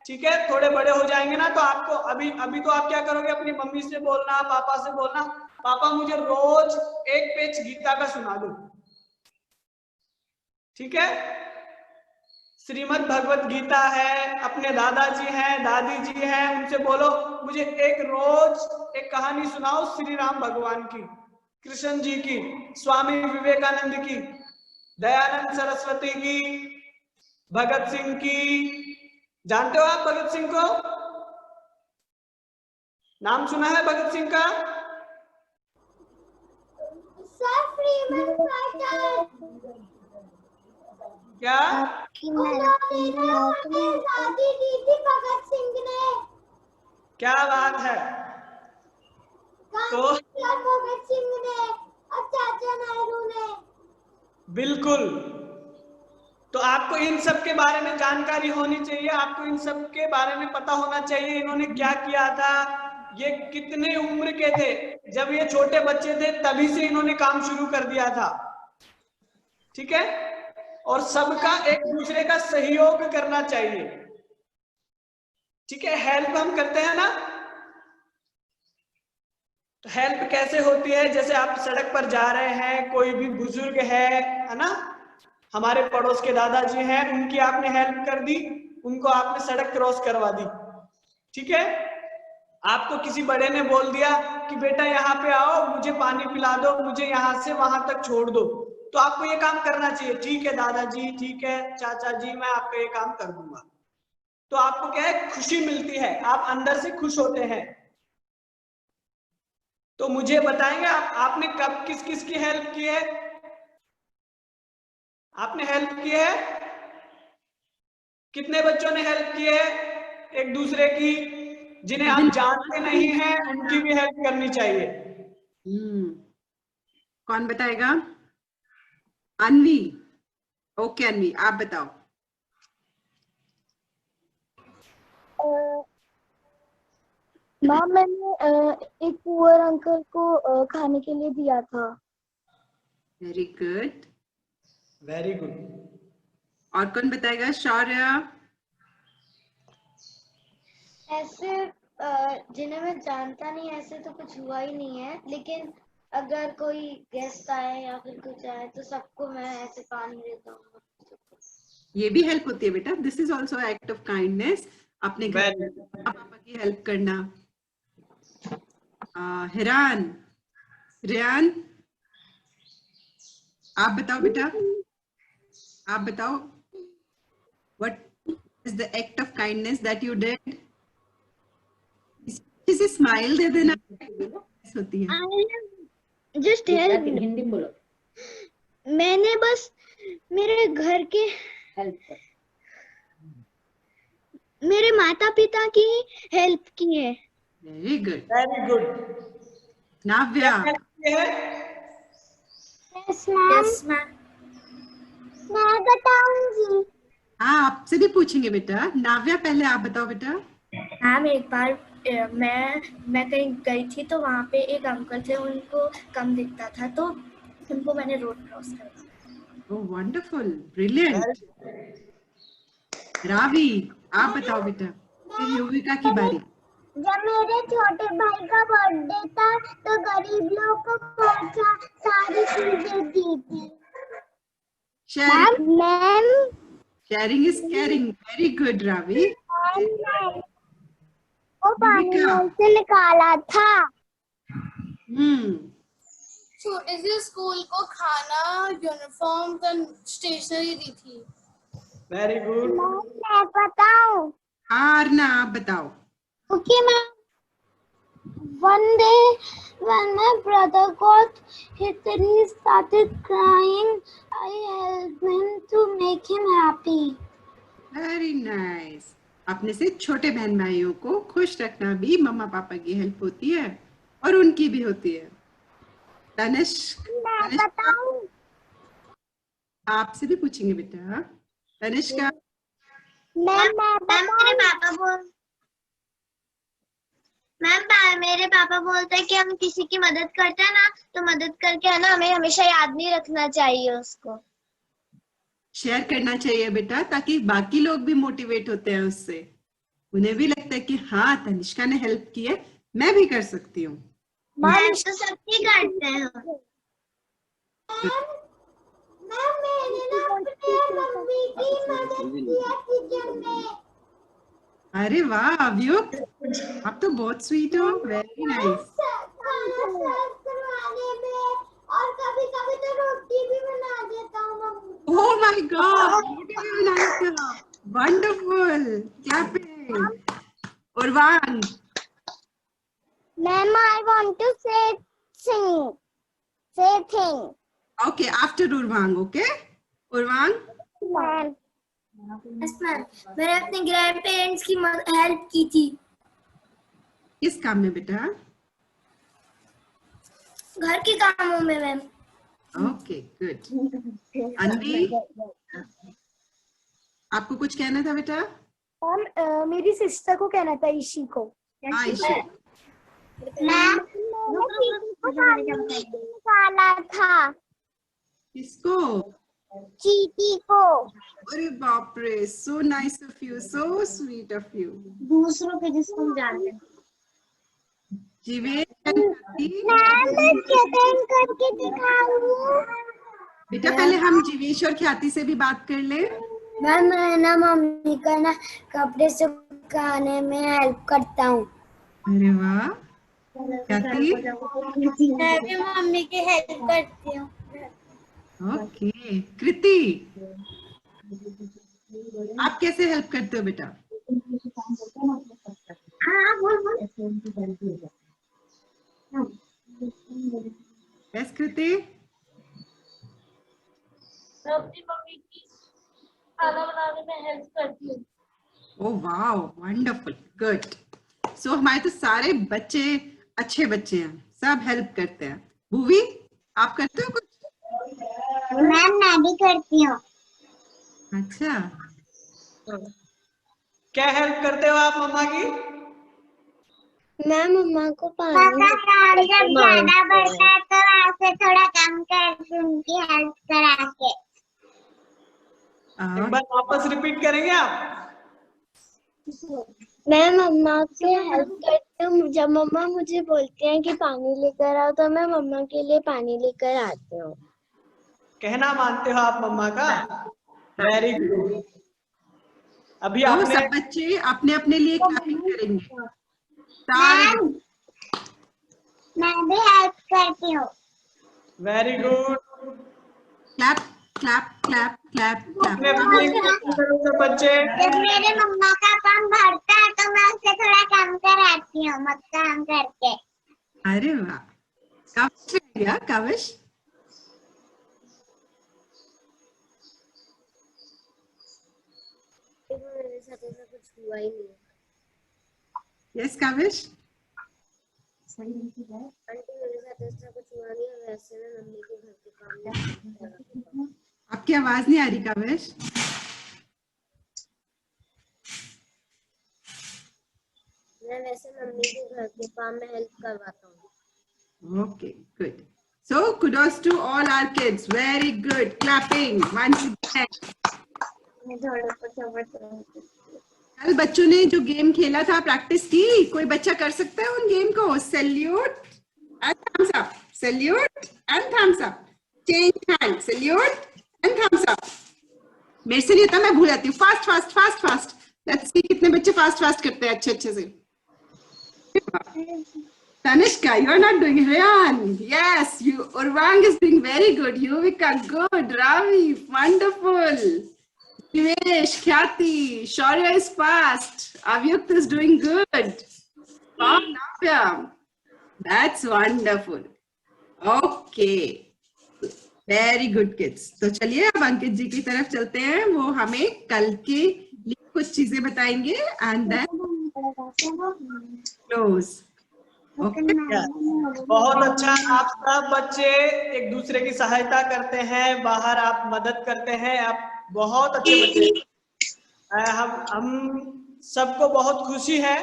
ठीक है। थोड़े बड़े हो जाएंगे ना तो आपको अभी तो आप क्या करोगे, अपनी मम्मी से बोलना, पापा से बोलना, पापा मुझे रोज एक पेज गीता का सुना दो, ठीक है। श्रीमद् भगवत गीता है, अपने दादाजी हैं, दादी जी हैं, उनसे बोलो मुझे एक रोज एक कहानी सुनाओ श्री राम भगवान की, कृष्ण जी की, स्वामी विवेकानंद की, दयानंद सरस्वती की, भगत सिंह की। जानते हो आप भगत सिंह को? नाम सुना है भगत सिंह का? Sir freedom fighter. क्या? उन्होंने ना हमें आजादी दी थी भगत सिंह ने। क्या बात है। तो भगत सिंह ने और चाचा नेहरू ने। बिल्कुल, तो आपको इन सब के बारे में जानकारी होनी चाहिए, आपको इन सब के बारे में पता होना चाहिए इन्होंने क्या किया था, ये कितने उम्र के थे, जब ये छोटे बच्चे थे तभी से इन्होंने काम शुरू कर दिया था, ठीक है। और सबका एक दूसरे का सहयोग करना चाहिए, ठीक है। हेल्प हम करते हैं ना, तो हेल्प कैसे होती है, जैसे आप सड़क पर जा रहे हैं, कोई भी बुजुर्ग है ना, हमारे पड़ोस के दादाजी हैं, उनकी आपने हेल्प कर दी, उनको आपने सड़क क्रॉस करवा दी, ठीक है। आपको किसी बड़े ने बोल दिया कि बेटा यहाँ पे आओ, मुझे पानी पिला दो, मुझे यहाँ से वहां तक छोड़ दो, तो आपको ये काम करना चाहिए, ठीक है दादाजी, ठीक है चाचा जी, मैं आपका ये काम कर दूंगा। तो आपको क्या है, खुशी मिलती है, आप अंदर से खुश होते हैं। तो मुझे बताएंगे आपने कब किस किस की हेल्प की है? आपने हेल्प की है? कितने बच्चों ने हेल्प की है एक दूसरे की? जिन्हें आप जानते नहीं हैं उनकी भी हेल्प करनी चाहिए। कौन बताएगा? अन्वी। ओके अन्वी, आप बताओ। मैम मैंने एक पुअर अंकल को खाने के लिए दिया था। Very good, very good. और कौन बताएगा? शौर्य। ऐसे जिन्हें मैं जानता नहीं, ऐसे तो कुछ हुआ ही नहीं है, लेकिन अगर कोई गेस्ट आए या फिर कुछ आए तो सबको मैं ऐसे पानी देता हूँ। ये भी हेल्प होती है बेटा, this is also act of kindness, अपने घर में पापा की हेल्प करना। हिरान, रियान, आप बताओ बेटा, आप बताओ, what is the act of kindness that you did? किसी स्माइल दे देना होती है। जस्ट हेल्प, हिंदी बोलो। मैंने बस मेरे घर के हेल्प, मेरे माता पिता की हेल्प की है। Very good, very good. Navya. Yes ma'am, मैं बताऊंगी। हाँ, आपसे भी पूछेंगे बेटा। नाव्या पहले आप बताओ बेटा। मैम एक बार मैं कहीं गई थी तो वहाँ पे एक अंकल थे, उनको कम दिखता था तो उनको मैंने रोड क्रॉस करवाया। ओह वंडरफुल, ब्रिलियंट। रावी, आप बताओ बेटा। फिर युविका की बारी। जब मेरे छोटे भाई का बर्थडे था तो गरीब लोगों को बहुत सारी चीजें दी थी। Ma'am sharing is caring, very good Ravi. वो पानी में से निकाला था। छोटे से स्कूल को खाना, यूनिफॉर्म, स्टेशनरी दी थी। Very good. मैं बताऊं? हाँ अर्ना, आप बताओ। Okay, ma'am. One day, when my brother got hit and he started crying, I helped him to make him happy. Very nice. अपने से छोटे बहन भाइयों को खुश रखना भी मम्मा पापा की हेल्प होती है और उनकी भी होती है। तनिष्क, मैं बताऊं? आपसे भी पूछेंगे बेटा। तनिष्का। मैं बताऊं? मैम मेरे पापा बोलते हैं कि हम किसी की मदद करते हैं ना तो मदद करके है ना हमें हमेशा याद नहीं रखना चाहिए उसको। शेयर करना चाहिए बेटा, ताकि बाकी लोग भी मोटिवेट होते हैं उससे, उन्हें भी लगता है कि हाँ तनिष्का ने हेल्प की है, मैं भी कर सकती हूँ। मैम तो सबकी करते हैं। मैंने ना अपने मम्मी की मदद किया किचन में। अरे वाह अभियुक्त, आप तो बहुत स्वीट हो, वेरी नाइस। करवाने में और कभी कभी तो रोटी भी बना देता हूँ मम्मी। ओह माय गॉड, रोटी भी बना लेते हो आप, wonderful, clapping. Urvan, ma'am I want to say thing. Okay after Urvang, okay Urvang. Ma'am मैंने अपने ग्रैंड पेरेंट्स की हेल्प की थी किस काम में बेटा? घर के कामों में मैम। Okay good. अन्वी, आपको कुछ कहना था बेटा? मैम मेरी सिस्टर को कहना था, ईशी को। हाँ ईशा, मैम निकाला था किसको? चीटी को। अरे बाप रे, so nice of you, so sweet of you. दूसरों के जिसको हम जानते हैं। जीवेश, मैं चेकिंग करके दिखाऊं। बेटा पहले हम जीवेश और ख्याति से भी बात कर ले। मैम मैं ना मम्मी का ना कपड़े सुखाने में हेल्प करता हूँ। अरे वाह ख्याति, मैं भी मम्मी की हेल्प करती हूँ। ओके कृति, आप कैसे हेल्प करते हो बेटा? हाँ बोल। यस कृति, मैं अपनी मम्मी की खाना बनाने में हेल्प करती हूँ। Oh wow wonderful, good. So हमारे तो सारे बच्चे अच्छे बच्चे हैं, सब हेल्प करते हैं। भूवी, आप करते हो कुछ? मैम मैं भी करती हूँ। अच्छा, क्या हेल्प करते हो आप मम्मा की? मैं मम्मा को पानी जब ज्यादा बढ़ता है तो वहाँ से थोड़ा कम कर उनकी हेल्प करा के। एक बार वापस रिपीट करेंगे आप? मैं मम्मा की हेल्प करती हूँ। जब मम्मा मुझे बोलती हैं कि पानी लेकर आओ तो मैं मम्मा के लिए पानी लेकर आती हूँ। कहना मानते हो आप मम्मा का? Very good. अभी तो आपने सब बच्चे अपने अपने लिए क्लैपिंग करेंगे। मैम मैं भी हेल्प करती हूँ। Very good. Clap clap clap clap अपने क्लैप। अपने सब बच्चे। जब मेरे मम्मा का काम भरता है तो मैं उससे थोड़ा कम कराती हूँ मत काम करके। अरे वाह, काविश रह गया, काविश। मेरे साथ ऐसा कुछ हुआ ही नहीं। यस काविश, आंटी मेरे साथ ऐसा कुछ हुआ नहीं है। वैसे मैं मम्मी के घर के काम में आपकी आवाज नहीं आ रही काविश। मैं वैसे मम्मी के घर के काम में हेल्प करवाता हूँ। Okay, good. So kudos to all our kids. Very good. Clapping once again. मैं थोड़ा सा कल बच्चों ने जो गेम खेला था प्रैक्टिस की, कोई बच्चा कर सकता है उन गेम को? Salute and thumbs up, salute and thumbs up, change hand, salute and thumbs up. मेरे से नहीं होता, मैं भूल जाती हूँ। Fast fast fast fast. Let's see कितने बच्चे फास्ट फास्ट करते हैं अच्छे अच्छे से। Tanishka, you are not doing it. Rayan, yes, you. Urvang is doing very good. Yuvika, good. Ravi, wonderful. Divesh, Khyati, Shaurya is fast. Avyukt is doing good. Oh, Navya, that's wonderful. Okay, very good kids. तो चलिए अब अंकित जी की तरफ चलते हैं, वो हमें कल के लिए कुछ चीजें बताएंगे and then close. बहुत अच्छा। आप सब बच्चे एक दूसरे की सहायता करते हैं, बाहर आप मदद करते हैं, आप बहुत अच्छे बच्चे। हम सबको बहुत खुशी है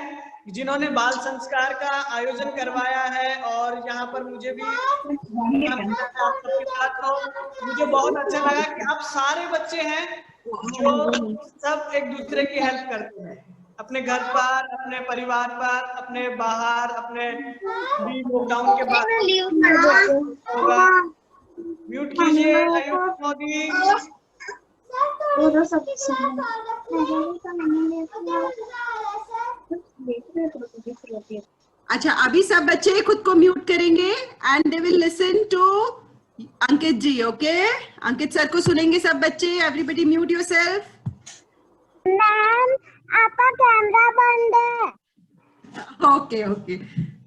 जिन्होंने बाल संस्कार का आयोजन करवाया है, और यहाँ पर मुझे भी आप सबके साथ हो। मुझे बहुत अच्छा लगा कि आप सारे बच्चे हैं जो सब एक दूसरे की हेल्प करते हैं, अपने घर पर, अपने परिवार पर, अपने बाहर, अपने लॉकडाउन के बाद होगा। म्यूट कीजिए आयुष मोदी। अच्छा, अभी सब बच्चे खुद को म्यूट करेंगे and they will listen to Ankit ji. Okay, Ankit sir को सुनेंगे सब बच्चे। Everybody mute yourself. मैम आपका कैमरा बंद है। ओके ओके,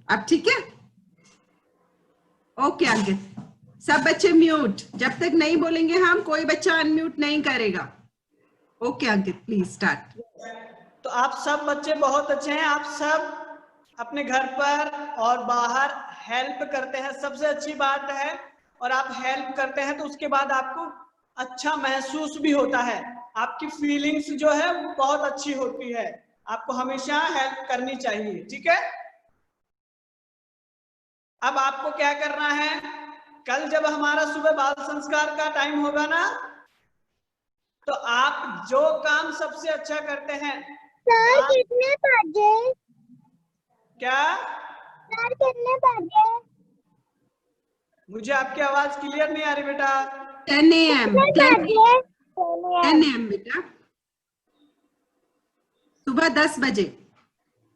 अब ठीक है। ओके अंकित, सब बच्चे म्यूट। जब तक नहीं बोलेंगे हम, कोई बच्चा अनम्यूट नहीं करेगा। Okay Ankit, please start. तो आप सब बच्चे बहुत अच्छे हैं, आप सब अपने घर पर और बाहर हेल्प करते हैं, सबसे अच्छी बात है। और आप हेल्प करते हैं तो उसके बाद आपको अच्छा महसूस भी होता है, आपकी फीलिंग्स जो है वो बहुत अच्छी होती है। आपको हमेशा हेल्प करनी चाहिए, ठीक है। अब आपको क्या करना है, कल जब हमारा सुबह बाल संस्कार का टाइम होगा ना, तो आप जो काम सबसे अच्छा करते हैं। सर कितने बजे? क्या सर कितने बजे? मुझे आपकी आवाज क्लियर नहीं आ रही बेटा। 10 AM 10 AM बेटा, सुबह 10 बजे।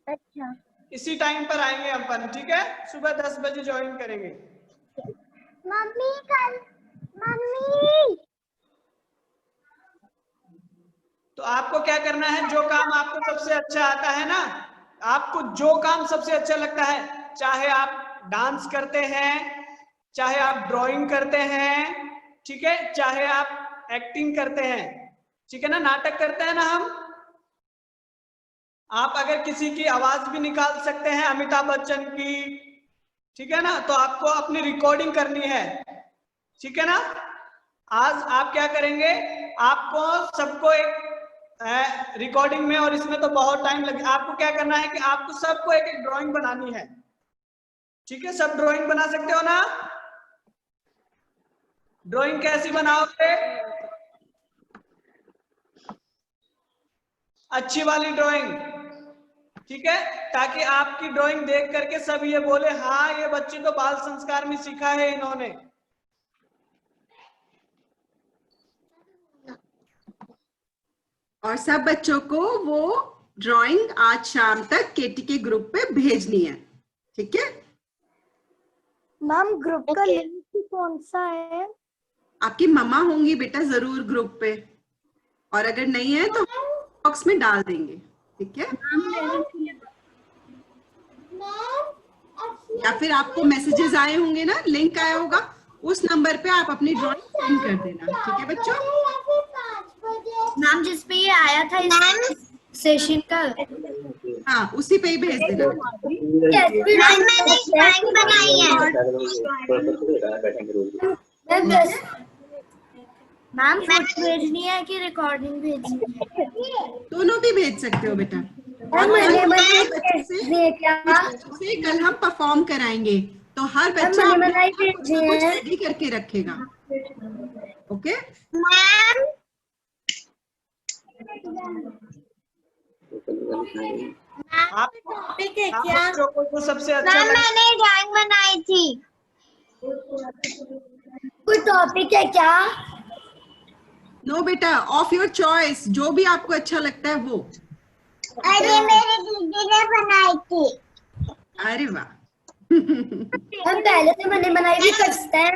अच्छा, इसी टाइम पर आएंगे अपन, ठीक है। सुबह 10 बजे ज्वाइन करेंगे। मम्मी कल, मम्मी तो आपको क्या करना है, जो काम आपको सबसे अच्छा आता है ना, आपको जो काम सबसे अच्छा लगता है, चाहे आप डांस करते हैं, चाहे आप ड्राइंग करते हैं, ठीक है, चाहे आप एक्टिंग करते हैं, ठीक है ना, नाटक करते हैं ना हम। आप अगर किसी की आवाज भी निकाल सकते हैं, अमिताभ बच्चन की, ठीक है ना, तो आपको अपनी रिकॉर्डिंग करनी है, ठीक है ना। आज आप क्या करेंगे, आपको सबको एक रिकॉर्डिंग में, और इसमें तो बहुत टाइम लगे, आपको क्या करना है कि आपको सबको एक एक ड्राइंग बनानी है, ठीक है। सब ड्राइंग बना सकते हो ना। ड्राइंग कैसी बनाओगे, अच्छी वाली ड्राइंग, ठीक है, ताकि आपकी ड्राइंग देख करके सब ये बोले हाँ ये बच्चे तो बाल संस्कार में सीखा है इन्होंने। और सब बच्चों को वो ड्राइंग आज शाम तक केटी के ग्रुप पे भेजनी है, ठीक है। मैम ग्रुप का लिंक कौन सा है? आपकी मम्मा होंगी बेटा जरूर ग्रुप पे, और अगर नहीं है तो बॉक्स में डाल देंगे, ठीक है। या फिर आपको मैसेजेस आए होंगे ना, लिंक आया होगा, उस नंबर पे आप अपनी ड्राइंग सेंड कर देना, ठीक है बच्चों। नाम जिस पे ये आया था इस सेशन का, हाँ उसी पे ही भेज देना। मैंने ड्राइंग बनाई है। मैम फोटो भेजनी है कि रिकॉर्डिंग भेजनी है? दोनों भी भेज सकते हो बेटा। और बच्चों से कल हम परफॉर्म कराएंगे, तो हर बच्चा कुछ रेडी करके रखेगा, ओके। मैम आप टॉपिक है आप क्या? बच्चों को जो सबसे अच्छा मैम मैंने ड्राइंग बनाई थी। कोई टॉपिक है क्या? नो बेटा, ऑफ योर चॉइस, जो भी आपको अच्छा लगता है वो। अरे मेरी दीदी ने बनाई थी। अरे वाह। हम पहले से मैंने बनाई भी कर सकते हैं।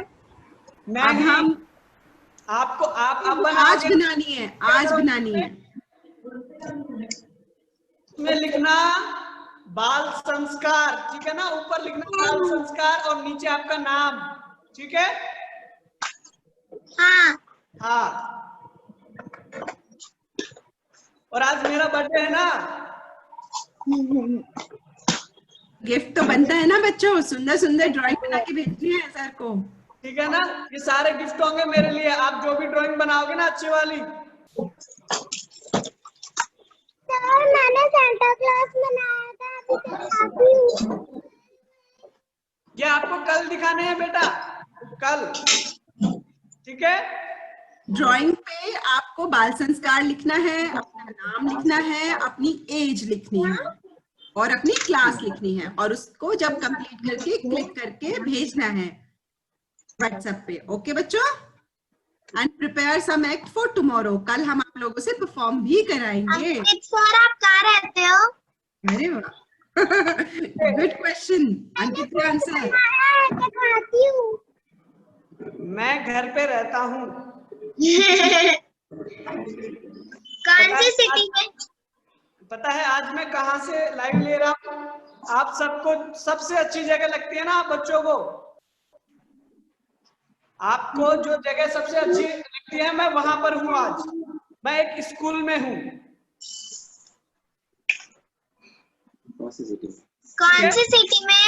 मैं हम आपको आप आज बनानी है, आज बनानी है। में लिखना बाल संस्कार, ठीक है ना, ऊपर लिखना बाल संस्कार और नीचे आपका नाम, ठीक है। हाँ हाँ, और आज मेरा बर्थडे है ना। गिफ्ट तो बनता है ना बच्चों, सुंदर सुंदर ड्राइंग बना के भेजनी है सर को, ठीक है ना। ये सारे गिफ्ट होंगे मेरे लिए, आप जो भी ड्राइंग बनाओगे ना अच्छी वाली। सर मैंने सेंटा क्लॉज बनाया था, ये आपको कल दिखाने हैं बेटा, कल, ठीक है। ड्राइंग पे आपको बाल संस्कार लिखना है, अपना नाम लिखना है, अपनी एज लिखनी है और अपनी क्लास लिखनी है, और उसको जब कंप्लीट करके क्लिक करके भेजना है व्हाट्सएप पे। ओके बच्चों, and prepare some act for tomorrow. कल हम आप लोगों से परफॉर्म भी कराएंगे। सर आप कहाँ रहते हो? अरे वाह, गुड क्वेश्चन। अंकित का आंसर। खाती हूँ। मैं घर पे रहता हूँ। कौन सी सिटी में? पता है आज मैं कहाँ से लाइव ले रहा हूँ? आप सबको सबसे अच्छी जगह लगती है ना आप बच्चों को, आपको जो जगह सबसे अच्छी लगती है, मैं वहां पर हूँ आज। मैं एक स्कूल में हूँ। कौन सी सिटी में?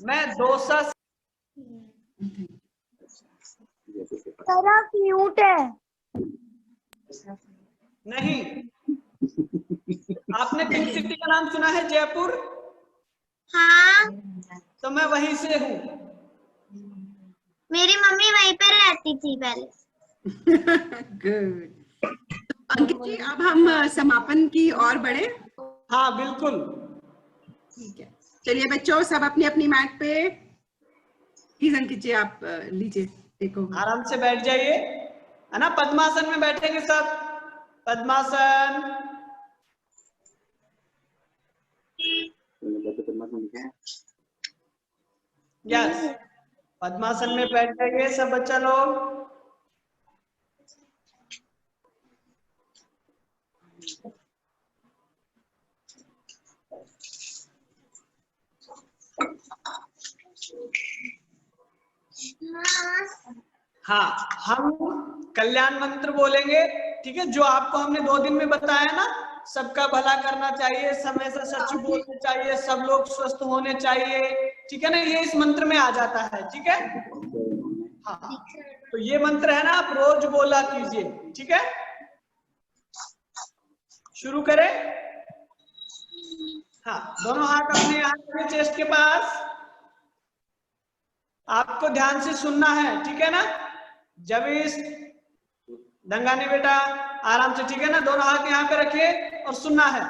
मैं दौसा। तरफ म्यूट है। नहीं, आपने पिंक सिटी का नाम सुना है, जयपुर? हाँ, तो मैं वहीं से हूँ। मेरी मम्मी वहीं पे रहती थी पहले। गुड। अंकित जी, अब हम समापन की ओर बढ़े। हाँ बिल्कुल, ठीक है, चलिए बच्चों सब अपनी अपनी मैट पे। प्लीज अंकित जी आप लीजिए, देखो आराम से बैठ जाइए, है ना। पद्मासन में बैठेंगे सब, पद्मासन। यस, पद्मासन में बैठ जाइए सब बच्चा लोग। हाँ, हम कल्याण मंत्र बोलेंगे, ठीक है, जो आपको हमने 2 दिन में बताया ना। सबका भला करना चाहिए, समय से सच बोलना चाहिए, सब लोग स्वस्थ होने चाहिए, ठीक है ना। ये इस मंत्र में आ जाता है, ठीक है। हाँ, तो ये मंत्र है ना, आप रोज बोला कीजिए, ठीक है। शुरू करें। हाँ, दोनों हाथ अपने यहाँ चेस्ट के पास। आपको ध्यान से सुनना है, ठीक है ना। जवीस दंगानी बेटा, आराम से, ठीक है ना। दोनों हाथ यहाँ पे रखिए और सुनना है।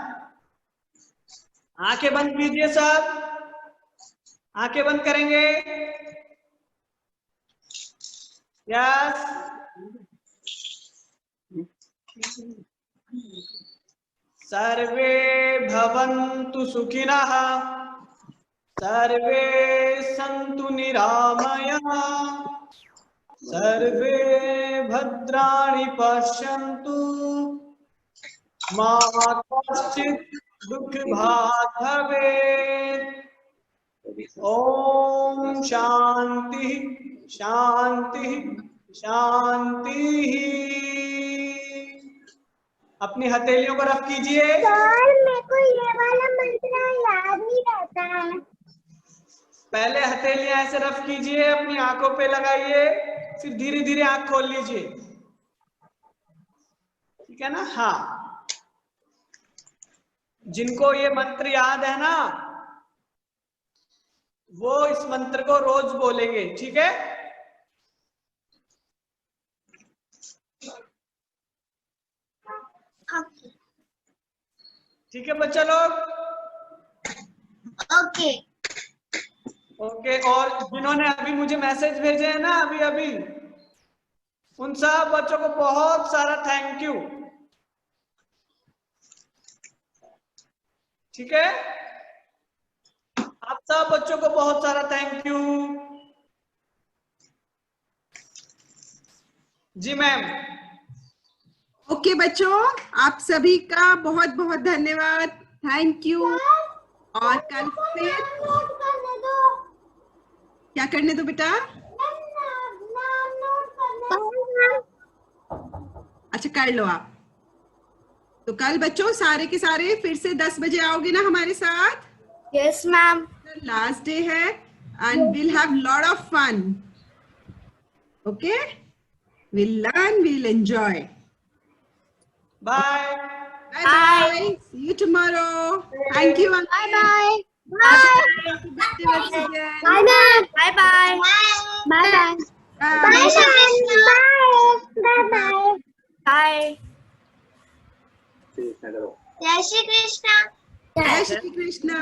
आंखें बंद कीजिए सब, आंखें बंद करेंगे। यस, सर्वे भवन्तु सुखिनः, सर्वे सन्तु निरामयाः, सर्वे भद्राणि पश्यन्तु, मा कश्चित् दुःखभाग् भवेत्। ओम शांति शांति शांति। अपनी हथेलियों को रफ कीजिए। सर मेरे को ये वाला मंत्र याद नहीं रहता है। पहले हथेलियां ऐसे रफ कीजिए, अपनी आंखों पे लगाइए, फिर धीरे धीरे आंख खोल लीजिए, ठीक है ना। हाँ, जिनको ये मंत्र याद है ना, वो इस मंत्र को रोज बोलेंगे, ठीक है। ठीक है बच्चा लोग। ओके ओके, और जिन्होंने अभी मुझे मैसेज भेजे हैं ना, अभी अभी, उन सब बच्चों को बहुत सारा थैंक यू, ठीक है। आप सब बच्चों को बहुत सारा थैंक यू। जी मैम। ओके बच्चों, आप सभी का बहुत बहुत धन्यवाद, थैंक यू। और कल फिर करने दो। क्या करने दो बेटा? अच्छा कर लो आप। तो कल बच्चों सारे के सारे फिर से 10 बजे आओगे ना हमारे साथ? Yes ma'am. लास्ट डे है and we'll have lot of fun. Okay? We'll learn, we'll enjoy. Bye. Bye bye. See you tomorrow. Thank you. Bye bye. Happy birthday once again. Bye bye. Bye bye. Bye bye. Bye. Bye bye. Bye. Jai Shri Krishna. Jai Shri Krishna.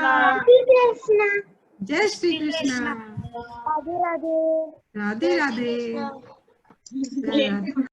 Shri Krishna. Jai Shri Krishna. Radhe Radhe. Radhe Radhe. Jai Radhe.